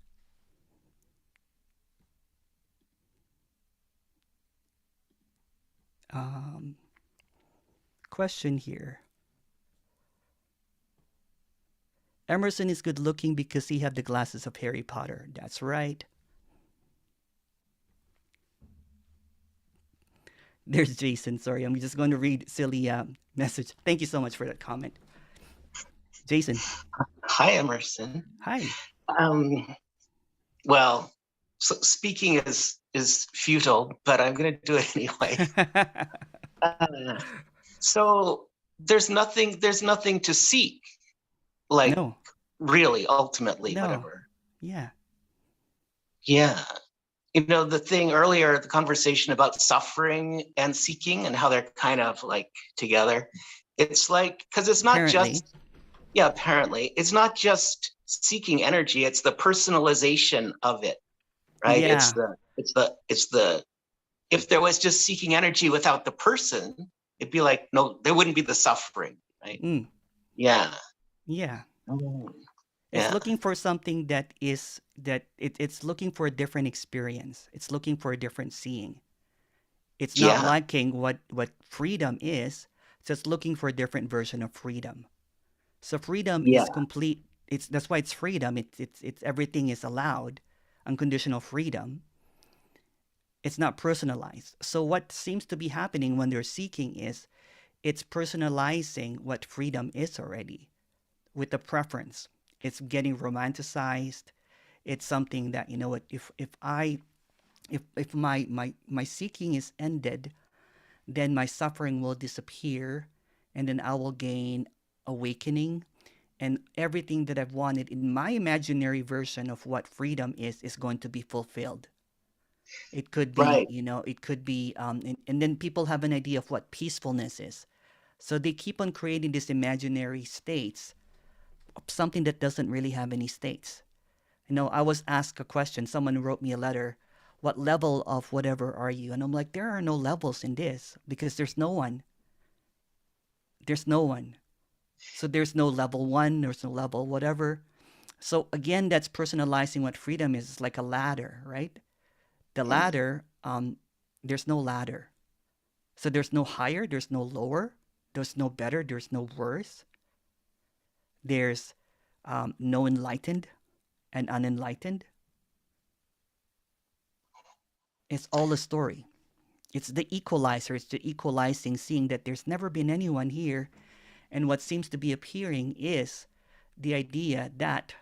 Question here. Emerson is good looking because he had the glasses of Harry Potter. That's right. There's Jason. Sorry, I'm just going to read silly message. Thank you so much for that comment. Jason.
Hi, Emerson.
Hi.
Well, so speaking is futile, but I'm going to do it anyway. So there's nothing to seek, like
No.
really, ultimately,
No.
whatever.
Yeah.
Yeah. You know, the thing earlier, the conversation about suffering and seeking and how they're kind of like together. It's like, because it's not
Apparently.
apparently, it's not just seeking energy, it's the personalization of it, right?
Yeah.
It's the if there was just seeking energy without the person, it'd be like, no, there wouldn't be the suffering, right?
Mm.
Yeah.
Yeah.
Mm.
It's
Yeah.
looking for something it's looking for a different experience. It's looking for a different seeing. It's not
Yeah.
liking what freedom is. So it's looking for a different version of freedom. So freedom
Yeah.
is complete. That's why it's freedom. It's everything is allowed. Unconditional freedom. It's not personalized. So what seems to be happening when they're seeking is it's personalizing what freedom is already with a preference. It's getting romanticized. It's something that, you know what, if my seeking is ended, then my suffering will disappear, and then I will gain awakening, and everything that I've wanted in my imaginary version of what freedom is going to be fulfilled. It could be,
Right.
you know, it could be, and then people have an idea of what peacefulness is. So they keep on creating these imaginary states of something that doesn't really have any states. You know, I was asked a question. Someone wrote me a letter. What level of whatever are you? And I'm like, there are no levels in this because there's no one. There's no one. So there's no level one, there's no level whatever. So again, that's personalizing what freedom is. It's like a ladder, right? The ladder, there's no ladder. So there's no higher, there's no lower, there's no better, there's no worse. There's no enlightened and unenlightened. It's all a story. It's the equalizer, it's the equalizing, seeing that there's never been anyone here. And what seems to be appearing is the idea that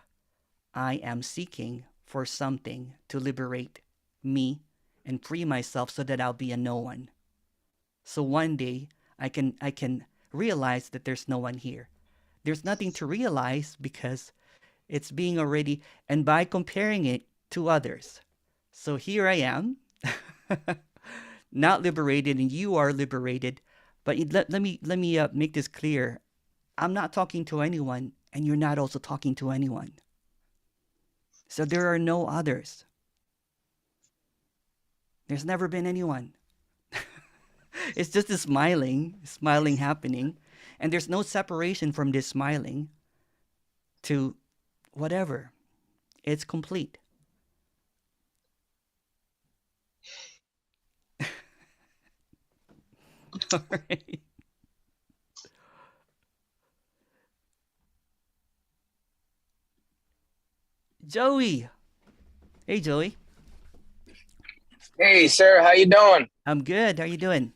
I am seeking for something to liberate me and free myself so that I'll be a no one. So one day I can realize that there's no one here. There's nothing to realize because it's being already, and by comparing it to others. So here I am, not liberated, and you are liberated. But let me make this clear. I'm not talking to anyone, and you're not also talking to anyone. So there are no others. There's never been anyone. It's just a smiling happening, and there's no separation from this smiling to whatever. It's complete. All right. Joey. Hey, Joey.
Hey, sir, how you doing?
I'm good. How you doing?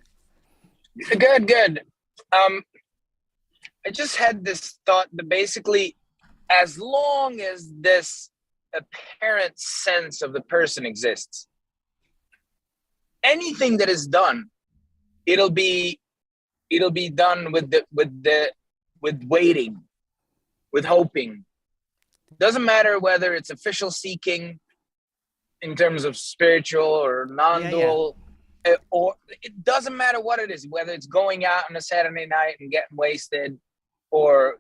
Good. I just had this thought that basically, as long as this apparent sense of the person exists, anything that is done, it'll be done with waiting, with hoping. Doesn't matter whether it's official seeking in terms of spiritual or non-dual, or it doesn't matter what it is, whether it's going out on a Saturday night and getting wasted, or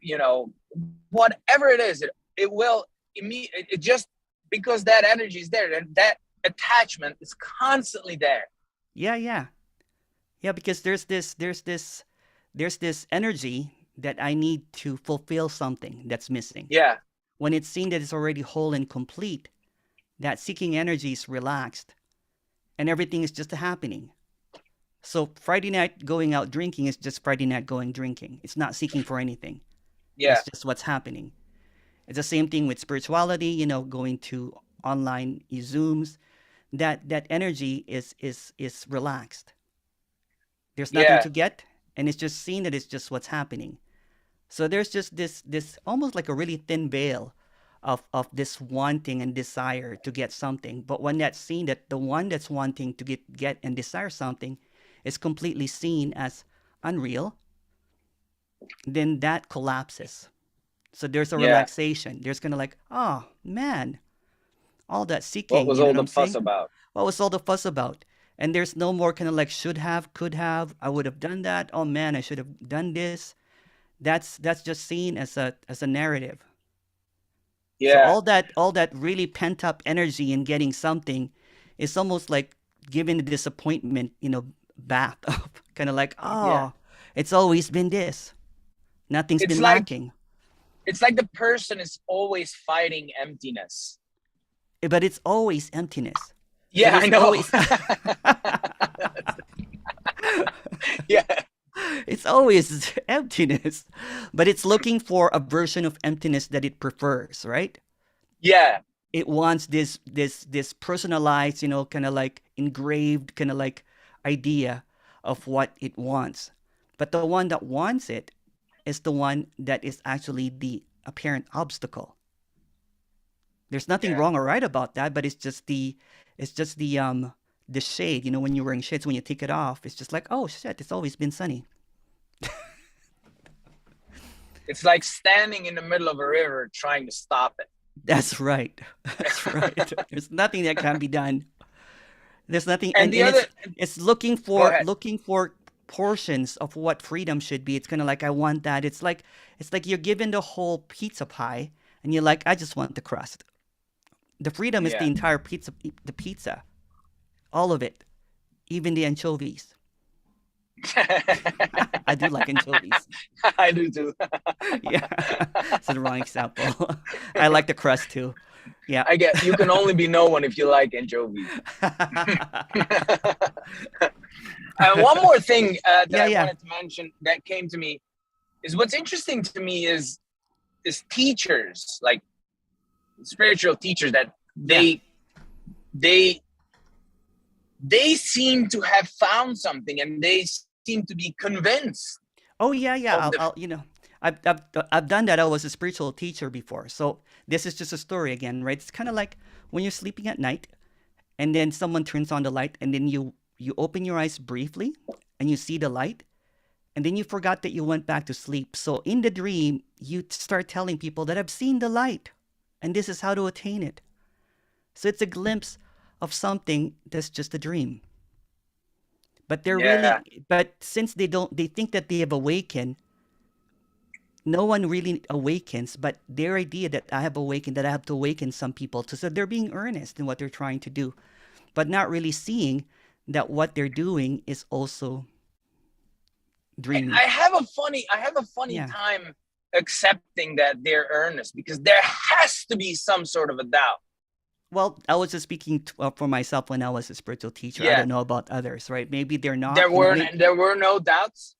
whatever it is, it just, because that energy is there, that attachment is constantly there.
Yeah, because there's this energy that I need to fulfill something that's missing.
Yeah.
When it's seen that it's already whole and complete, that seeking energy is relaxed and everything is just happening. So Friday night going out drinking is just Friday night going drinking. It's not seeking for anything.
Yeah.
It's just what's happening. It's the same thing with spirituality, going to online Zooms. That energy is relaxed. There's nothing
Yeah.
to get, and it's just seen that it's just what's happening. So there's just this almost like a really thin veil of this wanting and desire to get something. But when that's seen, that the one that's wanting to get and desire something is completely seen as unreal, then that collapses. So there's a
Yeah.
relaxation. There's kind of like, oh man, all that
What
seeking,
was
you know
all
what
the
I'm
fuss
saying?
about?
What was all the fuss about? And there's no more kind of like should have, could have, I would have done that. Oh man, I should have done this. That's just seen as a narrative. So
Yeah.
all that really pent up energy in getting something is almost like giving the disappointment, bath of kind of like,
Yeah.
oh, it's always been this. Nothing's
It's
been
like
lacking.
the person is always fighting emptiness.
But it's always emptiness. So
Yeah, I
there's
know.
always
Yeah.
it's always emptiness, but it's looking for a version of emptiness that it prefers, right?
Yeah.
It wants this personalized, kind of like engraved kind of like idea of what it wants. But the one that wants it is the one that is actually the apparent obstacle. There's nothing
Yeah.
wrong or right about that, but it's just the shade, when you're wearing shades, when you take it off, it's just like, oh shit, it's always been sunny.
It's like standing in the middle of a river trying to stop it.
That's right. That's right. There's nothing that can be done. There's nothing,
And
and,
the
and
other,
it's looking
go ahead.
for portions of what freedom should be. It's kind of like I want that. It's like you're given the whole pizza pie, and you're like, I just want the crust. The freedom is the
Yeah.
entire pizza, all of it, even the anchovies. I do like anchovies.
I do too.
Yeah, it's the wrong example. I like the crust too. Yeah.
I get you can only be no one if you like anchovies. One more thing that
Yeah,
I
yeah.
wanted to mention that came to me is what's interesting to me is teachers, like spiritual teachers, that they seem to have found something, and they seem to be convinced
Oh yeah, yeah.
of the
I've done that. I was a spiritual teacher before, so this is just a story again, right? It's kind of like when you're sleeping at night, and then someone turns on the light, and then you open your eyes briefly, and you see the light, and then you forgot that you went back to sleep. So in the dream, you start telling people that I've seen the light, and this is how to attain it. So it's a glimpse of something that's just a dream. But
Yeah.
but since they think that they have awakened, no one really awakens, but their idea that I have awakened, that I have to awaken some people to, so they're being earnest in what they're trying to do, but not really seeing that what they're doing is also dreaming.
I have a funny
Yeah.
time accepting that they're earnest, because there has to be some sort of a doubt.
Well, I was just speaking for myself when I was a spiritual teacher. I
Yeah.
don't know about others, right? Maybe they're not.
There were no doubts.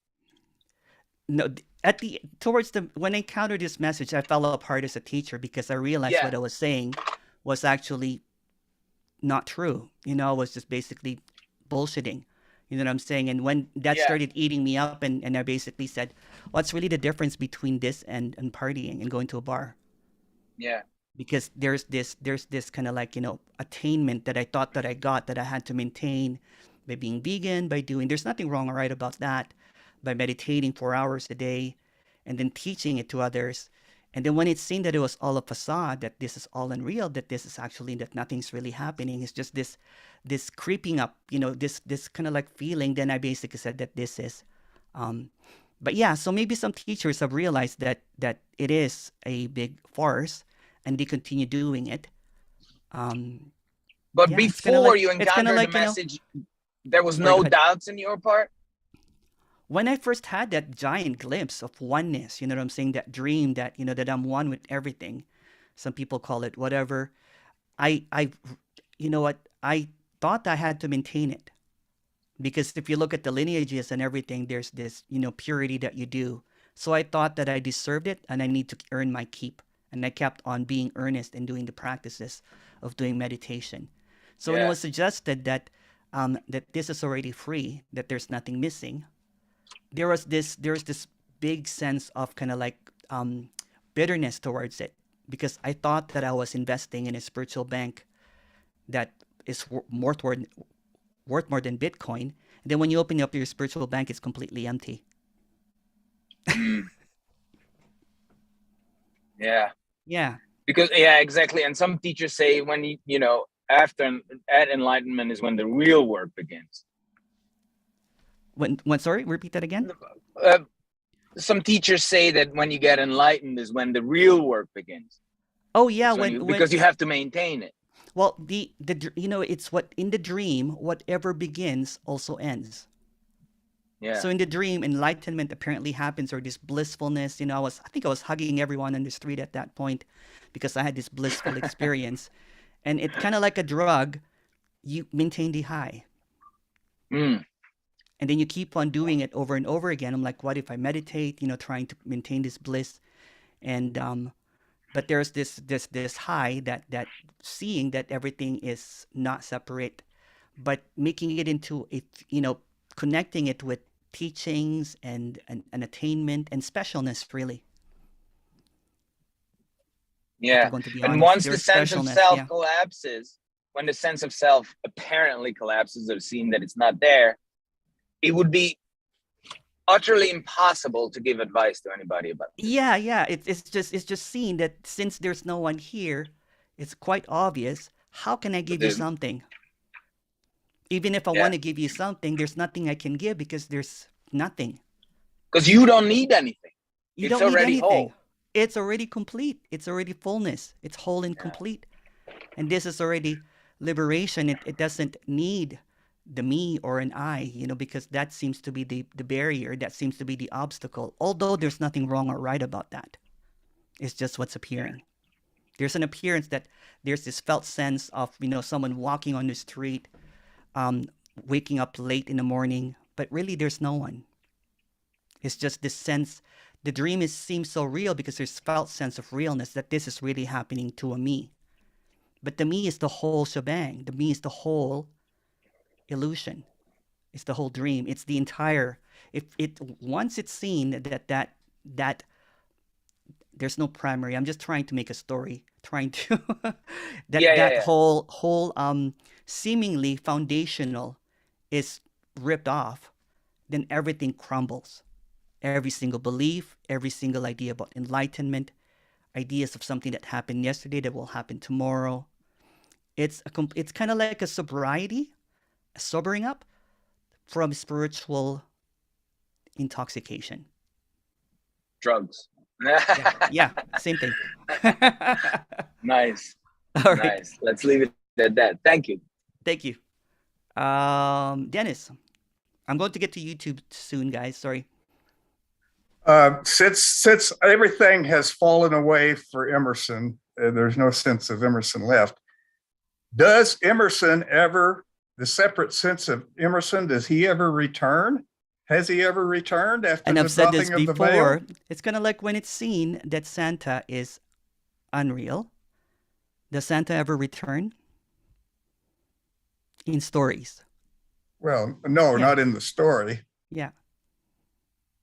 No, when I encountered this message, I fell apart as a teacher because I realized
Yeah.
what I was saying was actually not true. I was just basically bullshitting. You know what I'm saying? And when that
Yeah.
started eating me up, and I basically said, what's really the difference between this and partying and going to a bar?
Yeah.
Because there's this kind of like, attainment that I thought that I got, that I had to maintain by being vegan, by doing, there's nothing wrong or right about that, by meditating 4 hours a day and then teaching it to others. And then when it's seen that it was all a facade, that this is all unreal, that this is actually, that nothing's really happening, it's just this creeping up, this kind of like feeling, then I basically said that this is but yeah, so maybe some teachers have realized that it is a big farce, and they continue doing it.
But
Yeah, it's kinda
before
like
you
it's kinda
encountered
like,
the message, there was
sorry, go
no
ahead.
doubts in your part.
When I first had that giant glimpse of oneness, you know what I'm saying, that dream that, that I'm one with everything. Some people call it whatever. I you know what? I thought I had to maintain it. Because if you look at the lineages and everything, there's this, purity that you do. So I thought that I deserved it and I need to earn my keep. And I kept on being earnest and doing the practices of doing meditation. So when it
Yeah.
was suggested that that this is already free, that there's nothing missing, there was this big sense of kind of like bitterness towards it, because I thought that I was investing in a spiritual bank that is worth more than Bitcoin. And then when you open up your spiritual bank, it's completely empty.
Yeah.
Yeah.
Because yeah, exactly. And some teachers say when after at enlightenment is when the real work begins.
When sorry, repeat that again.
Some teachers say that when you get enlightened is when the real work begins.
Oh yeah,
Because you have to maintain it.
Well, it's what in the dream, whatever begins also ends.
Yeah.
So in the dream, enlightenment apparently happens, or this blissfulness. I think I was hugging everyone on the street at that point because I had this blissful experience, and it's kind of like a drug. You maintain the high,
Mm.
and then you keep on doing it over and over again. I'm like, what if I meditate? Trying to maintain this bliss, and but there's this high that seeing that everything is not separate, but making it into a connecting it with teachings and attainment and specialness, really. If
Yeah.
I'm going to be
And
honest,
once the
there's
sense of
specialness,
self
yeah.
collapses, when the sense of self apparently collapses, or seeing that it's not there, it would be utterly impossible to give advice to anybody about this.
Yeah. It's just seeing that since there's no one here, it's quite obvious. How can I give you something? Even if I want to give you something, there's nothing I can give because there's nothing.
Because you don't need anything.
You
It's
don't need
already
anything.
whole.
It's already complete. It's already fullness. It's whole and complete. And this is already liberation. It doesn't need the me or an I, because that seems to be the barrier. That seems to be the obstacle. Although there's nothing wrong or right about that. It's just what's appearing. There's an appearance that there's this felt sense of, someone walking on the street, waking up late in the morning, but really there's no one. It's just this sense. The dream seems so real because there's felt sense of realness that this is really happening to a me. But the me is the whole shebang. The me is the whole illusion. It's the whole dream. It's the entire. If it once it's seen that there's no primary. I'm just trying to make a story. Trying to that whole seemingly foundational is ripped off, then everything crumbles. Every single belief, every single idea about enlightenment, ideas of something that happened yesterday that will happen tomorrow. It's kind of like a sobriety, a sobering up from spiritual intoxication.
Drugs.
Yeah, same thing.
Nice.
All right.
Nice. Let's leave it at that. Thank you.
Thank you. Dennis, I'm going to get to YouTube soon, guys. Sorry.
Since everything has fallen away for Emerson, there's no sense of Emerson left. Does Emerson ever, the separate sense of Emerson, does he ever return? Has he ever returned after
And
the
I've said this
dropping of the
before.
veil?
It's kind of like when it's seen that Santa is unreal. Does Santa ever return? In stories.
Well, no,
Yeah.
not in the story.
Yeah.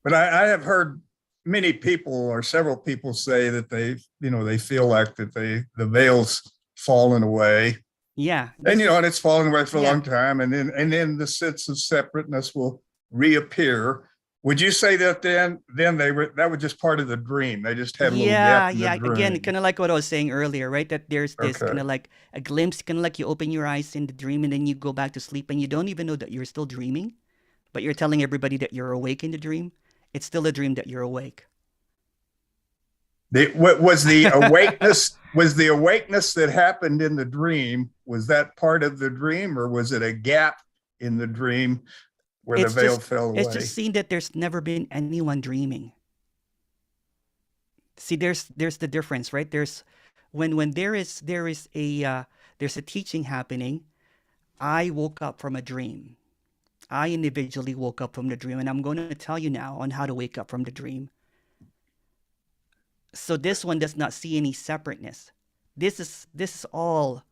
But I have heard many people or several people say that they feel like that the veil's fallen away.
Yeah.
And and it's fallen away for a
Yeah.
long time, and then the sense of separateness will reappear. Would you say that then that was just part of the dream? They just had a little gap in the dream.
Again, kind of like what I was saying earlier, right? That there's this
Okay.
kind of like a glimpse, kind of like you open your eyes in the dream and then you go back to sleep and you don't even know that you're still dreaming, but you're telling everybody that you're awake in the dream. It's still a dream that you're awake.
Was the awakeness that happened in the dream, was that part of the dream, or was it a gap in the dream where the veil fell away?
It's just seen that there's never been anyone dreaming. See, there's the difference, right? There's when there's a teaching happening. I woke up from a dream. I individually woke up from the dream, and I'm going to tell you now on how to wake up from the dream. So this one does not see any separateness. This is all.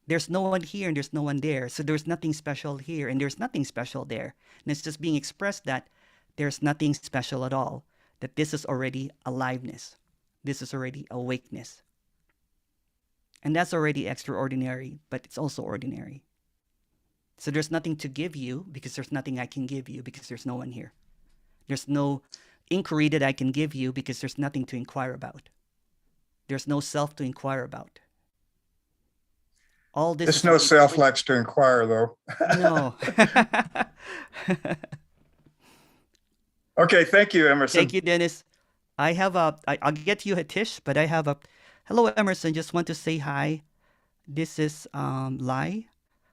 There's no one here and there's no one there. So there's nothing special here and there's nothing special there. And it's just being expressed that there's nothing special at all. That this is already aliveness. This is already awakeness. And that's already extraordinary, but it's also ordinary. So there's nothing to give you because there's nothing I can give you because there's no one here. There's no inquiry that I can give you because there's nothing to inquire about. There's no self to inquire about. All this.
There's no self likes to inquire, though.
No.
Okay, thank you, Emerson.
Thank you, Dennis. I'll get to you, Hatish, but I have a, hello, Emerson. Just want to say hi. This is Lai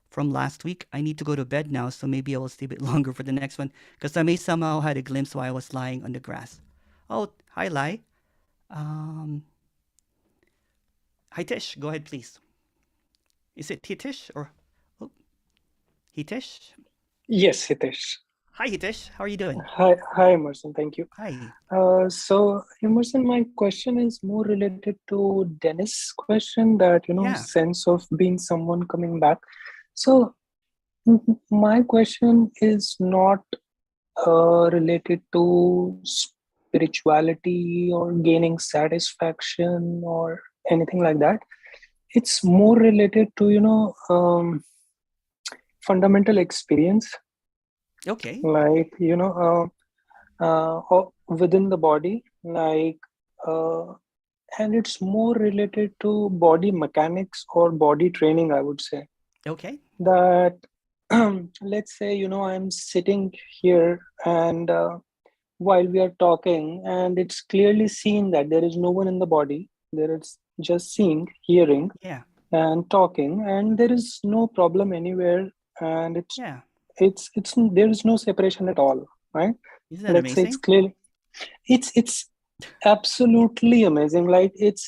from last week. I need to go to bed now, so maybe I will stay a bit longer for the next one because I may somehow had a glimpse while I was lying on the grass. Oh, hi, Lai. Hitish, go ahead, please. Is it Hitish or Hitish?
Yes, Hitesh.
Hi, Hitish. How are you doing?
Hi, Emerson. Thank you.
Hi.
So, Emerson, my question is more related to Dennis' question that, sense of being someone coming back. So, my question is not related to spirituality or gaining satisfaction or anything like that. It's more related to, fundamental experience.
Okay.
Like, within the body, like, and it's more related to body mechanics or body training, I would say.
Okay.
That, let's say, I'm sitting here and while we are talking, and it's clearly seen that there is no one in the body. There is just seeing, hearing, and talking, and there is no problem anywhere. And it's there is no separation at all, right?
Isn't that amazing?
Say it's clearly, it's absolutely amazing. Like it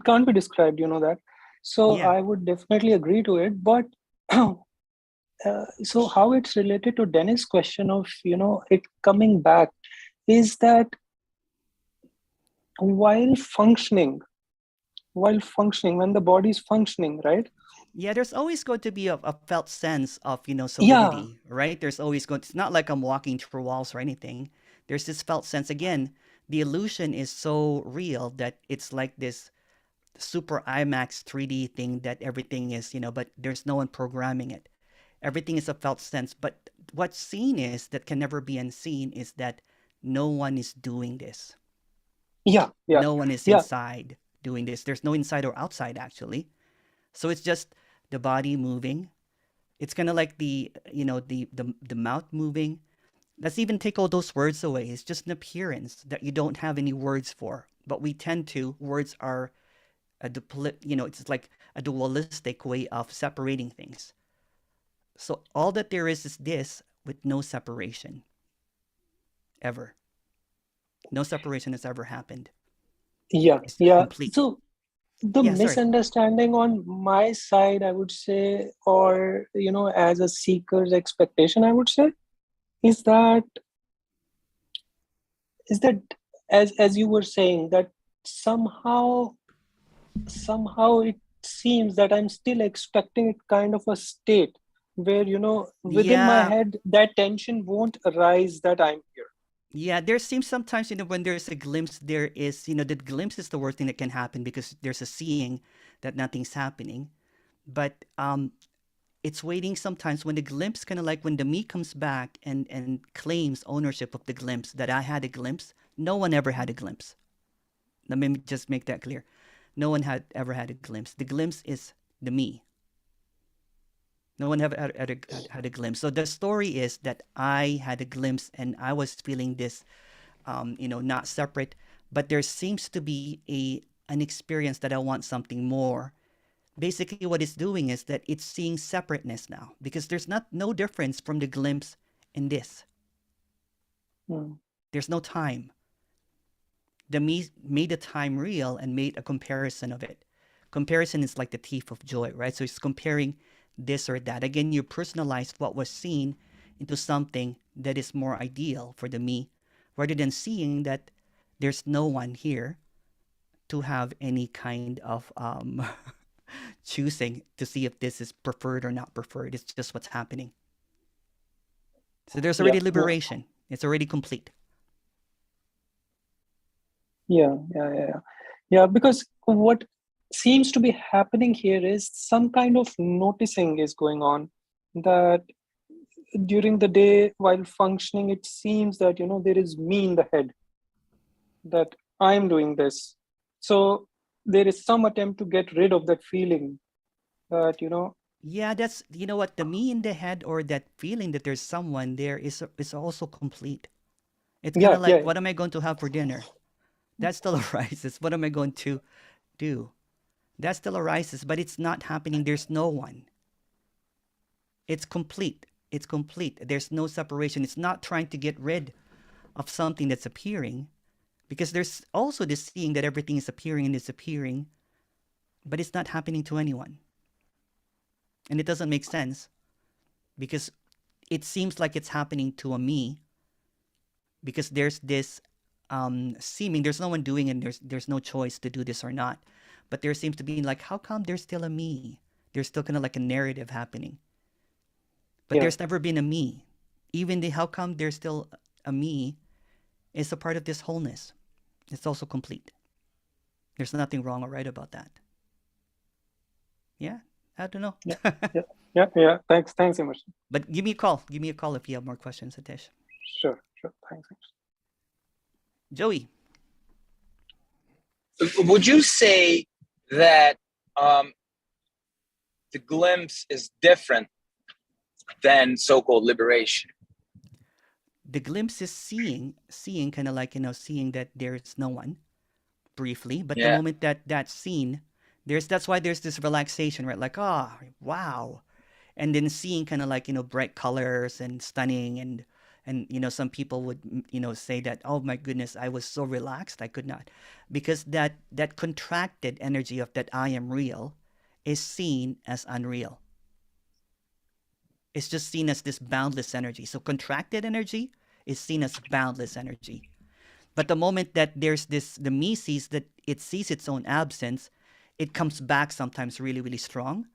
can't be described, that. So I would definitely agree to it. But so how it's related to Dennis' question of it coming back is that while functioning, when the body is functioning, right?
Yeah, there's always going to be a felt sense of, solidity, right? There's always going to, it's not like I'm walking through walls or anything. There's this felt sense. Again, the illusion is so real that it's like this super IMAX 3D thing that everything is, but there's no one programming it. Everything is a felt sense. But what's seen is that can never be unseen is that no one is doing this. No one is inside doing this. There's no inside or outside, actually. So it's just the body moving. It's kind of like the mouth moving. Let's even take all those words away. It's just an appearance that you don't have any words for. But we tend to. Words are it's like a dualistic way of separating things. So all that there is this with no separation. Ever. No separation has ever happened. It's complete.
So the misunderstanding on my side, I would say, or as a seeker's expectation, I would say, is that as you were saying, that somehow it seems that I'm still expecting it kind of a state where within my head that tension won't arise that I'm here.
Yeah, there seems sometimes, when there's a glimpse, there is, the glimpse is the worst thing that can happen because there's a seeing that nothing's happening. But it's waiting sometimes when the glimpse, kind of like when the me comes back and claims ownership of the glimpse, that I had a glimpse. No one ever had a glimpse. Let me just make that clear. No one had ever had a glimpse. The glimpse is the me. No one ever had a glimpse. So the story is that I had a glimpse and I was feeling this, not separate. But there seems to be an experience that I want something more. Basically, what it's doing is that it's seeing separateness now because there's no difference from the glimpse in this. There's no time. The me made the time real and made a comparison of it. Comparison is like the thief of joy, right? So it's comparing this or that. Again, you personalized what was seen into something that is more ideal for the me, rather than seeing that there's no one here to have any kind of choosing to see if this is preferred or not preferred. It's just what's happening. So there's already liberation. It's already complete.
Yeah. Because what seems to be happening here is some kind of noticing is going on, that during the day while functioning, it seems that, there is me in the head, that I'm doing this. So there is some attempt to get rid of that feeling that,
Yeah, that's, you know what, the me in the head or that feeling that there's someone there is also complete. It's kind of like, what am I going to have for dinner? That still arises. What am I going to do? That still arises, but it's not happening. There's no one. It's complete. It's complete. There's no separation. It's not trying to get rid of something that's appearing, because there's also this seeing that everything is appearing and disappearing, but it's not happening to anyone. And it doesn't make sense, because it seems like it's happening to a me, because there's this seeming, there's no one doing it, and there's no choice to do this or not. But there seems to be like, how come there's still a me? There's still kind of like a narrative happening. But there's never been a me. Even the how come there's still a me is a part of this wholeness. It's also complete. There's nothing wrong or right about that. Yeah, I don't know.
Yeah. Thanks, Emerson.
But give me a call. Give me a call if you have more questions, Satish.
Sure. Thanks.
Joey.
Would you say that the glimpse is different than so-called liberation?
The glimpse is seeing kind of like, seeing that there's no one briefly, but the moment that's seen, that's why there's this relaxation, right? Like, wow. And then seeing kind of like, bright colors and stunning, and some people would, say that, oh my goodness, I was so relaxed, I could not. Because that contracted energy of that I am real is seen as unreal. It's just seen as this boundless energy. So contracted energy is seen as boundless energy. But the moment that there's the me sees that it sees its own absence, it comes back sometimes really, really strong,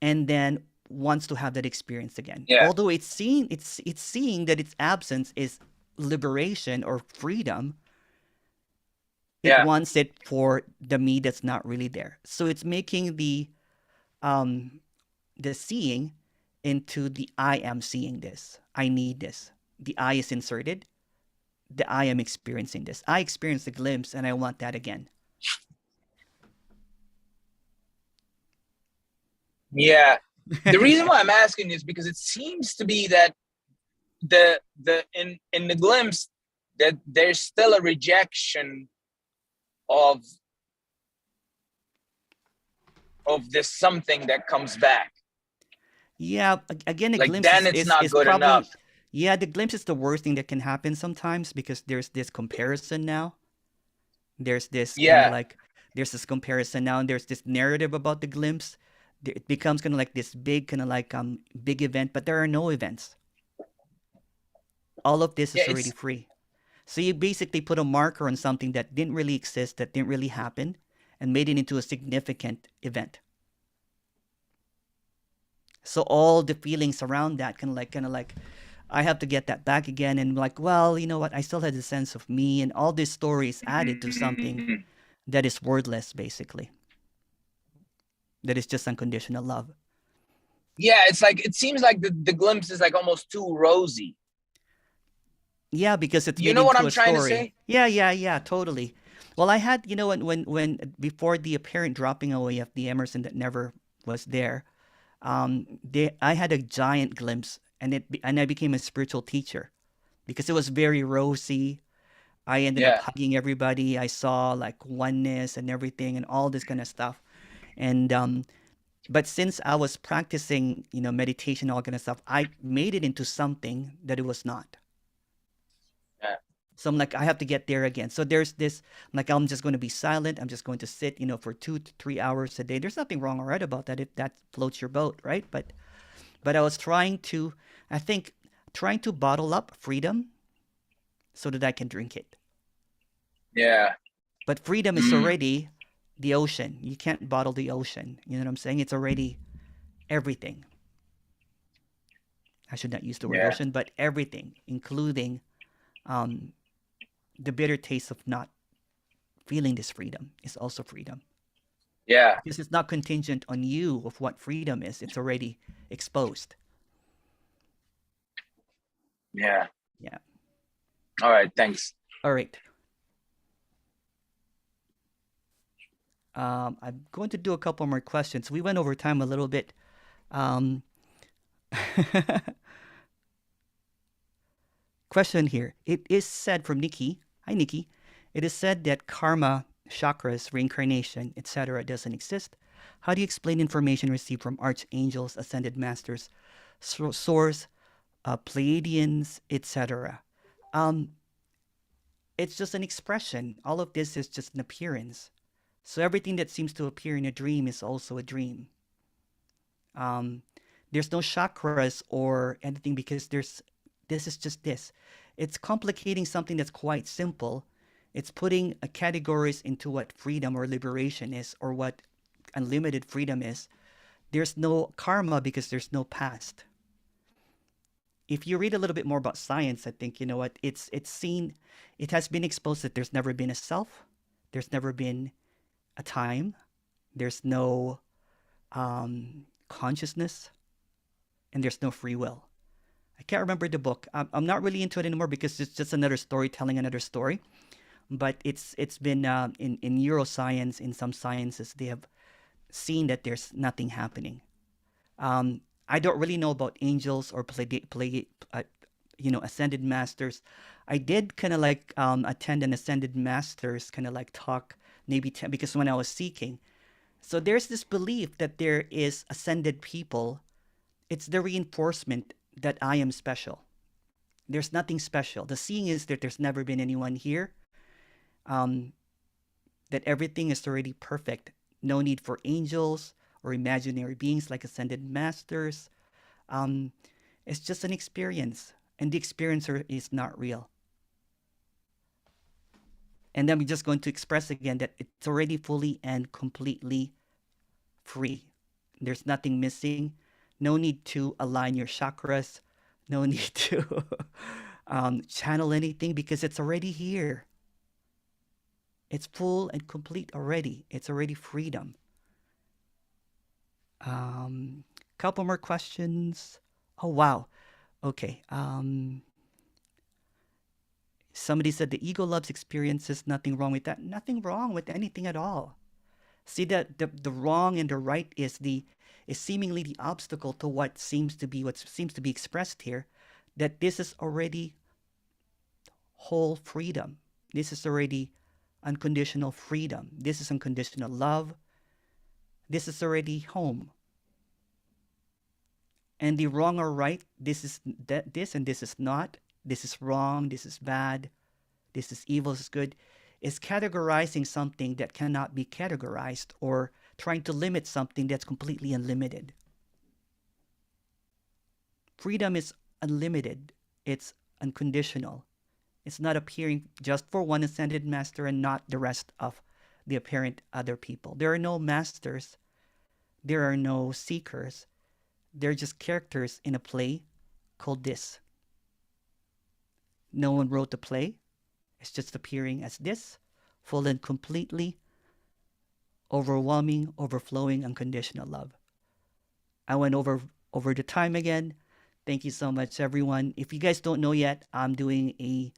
and then wants to have that experience again. Although it's seeing that its absence is liberation or freedom, it wants it for the me that's not really there. So it's making the seeing into the I am seeing this. I need this. The I is inserted. The I am experiencing this. I experienced a glimpse and I want that again.
Yeah. The reason why I'm asking is because it seems to be that in the glimpse that there's still a rejection of this something that comes back.
Yeah, again, a
like
glimpse
then it's not
is
good
probably
enough.
Yeah, the glimpse is the worst thing that can happen sometimes, because there's this comparison now. There's this kind of like, there's this comparison now, and there's this narrative about the glimpse. It becomes kind of like this big kind of like big event, but there are no events. All of this is already free. So you basically put a marker on something that didn't really exist, that didn't really happen, and made it into a significant event. So all the feelings around that kind of like, I have to get that back again, and like, well, you know what? I still had a sense of me, and all these stories added to something that is wordless, basically. That is just unconditional love.
Yeah, it's like, it seems like the glimpse is like almost too rosy.
Yeah, because it's
you know
made
what
into
I'm
a
trying
story.
to say?
Yeah, totally. Well, I had, when before the apparent dropping away of the Emerson that never was there, I had a giant glimpse, and I became a spiritual teacher, because it was very rosy. I ended up hugging everybody. I saw like oneness and everything, and all this kind of stuff. And but since I was practicing, meditation, all kind of stuff, I made it into something that it was not. So I'm like, I have to get there again. So there's this, I'm just going to be silent. I'm just going to sit, for 2 to 3 hours a day. There's nothing wrong or right about that if that floats your boat, right? But I was I think, trying to bottle up freedom so that I can drink it.
Yeah.
But freedom is already the ocean. You can't bottle the ocean. You know what I'm saying? It's already everything. I should not use the word
Yeah.
ocean, but everything, including the bitter taste of not feeling this freedom is also freedom.
Yeah.
Because it's not contingent on you of what freedom is. It's already exposed.
Yeah.
Yeah.
All right. Thanks.
All right. I'm going to do a couple more questions. We went over time a little bit. Question here. It is said from Nikki. Hi, Nikki. It is said that karma, chakras, reincarnation, etc. doesn't exist. How do you explain information received from archangels, ascended masters, source, Pleiadians, etc.? It's just an expression. All of this is just an appearance. So everything that seems to appear in a dream is also a dream. There's no chakras or anything because this is just this. It's complicating something that's quite simple. It's putting categories into what freedom or liberation is or what unlimited freedom is. There's no karma because there's no past. If you read a little bit more about science, I think, it has been exposed that there's never been a self. There's never been a time. There's no consciousness. And there's no free will. I can't remember the book. I'm not really into it anymore because it's just another story telling another story. But it's been in neuroscience, in some sciences, they have seen that there's nothing happening. I don't really know about angels or ascended masters. I did kind of attend an ascended masters kind of talk, maybe because when I was seeking. So there's this belief that there is ascended people. It's the reinforcement that I am special. There's nothing special. The seeing is that there's never been anyone here. That everything is already perfect. No need for angels or imaginary beings like ascended masters. It's just an experience, and the experiencer is not real. And then we're just going to express again that it's already fully and completely free. There's nothing missing. No need to align your chakras. No need to channel anything because it's already here. It's full and complete already. It's already freedom. Couple more questions. Oh, wow. Okay. Somebody said the ego loves experiences. Nothing wrong with that. Nothing wrong with anything at all. See that the wrong and the right is seemingly the obstacle to what seems to be expressed here. That this is already whole freedom. This is already unconditional freedom. This is unconditional love. This is already home. And the wrong or right, this is this and this is not. This is wrong. This is bad. This is evil. This is good. Is categorizing something that cannot be categorized or trying to limit something that's completely unlimited. Freedom is unlimited. It's unconditional. It's not appearing just for one ascended master and not the rest of the apparent other people. There are no masters. There are no seekers. They're just characters in a play called this. No one wrote the play. It's just appearing as this, full and completely overwhelming, overflowing, unconditional love. I went over the time again. Thank you so much, everyone. If you guys don't know yet, I'm doing a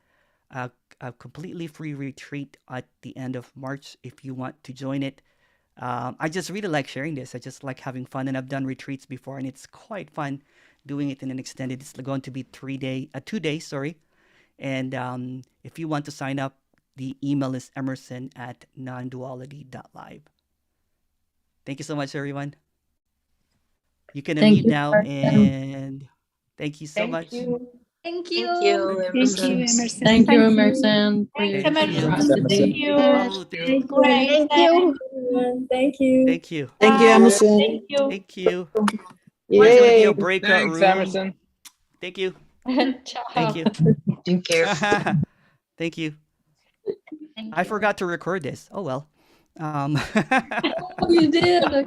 completely free retreat at the end of March if you want to join it. I just really like sharing this. I just like having fun, and I've done retreats before, and it's quite fun doing it in an extended. It's going to be 2 days, sorry. And if you want to sign up, the email is emerson@nonduality.live. Thank you so much, everyone. You can unmute now, and thank you so much.
Thank you.
Thank you.
Thank you, Emerson.
Emerson.
Thank you, Emerson, for
Thanks,
your
Emerson.
Thanks, Emerson.
Thank you.
Oh,
Great. Thank you. Thank you.
thank you.
Thank you,
Bye.
Emerson.
Thank you.
Thank you. There's going to be a
Yay.
breakout
Thanks,
room.
Emerson.
Thank you.
Ciao.
Thank you.
Thank you.
Thank you.
Thank
I
you.
forgot to record this. Oh well.
Oh, you did. Okay.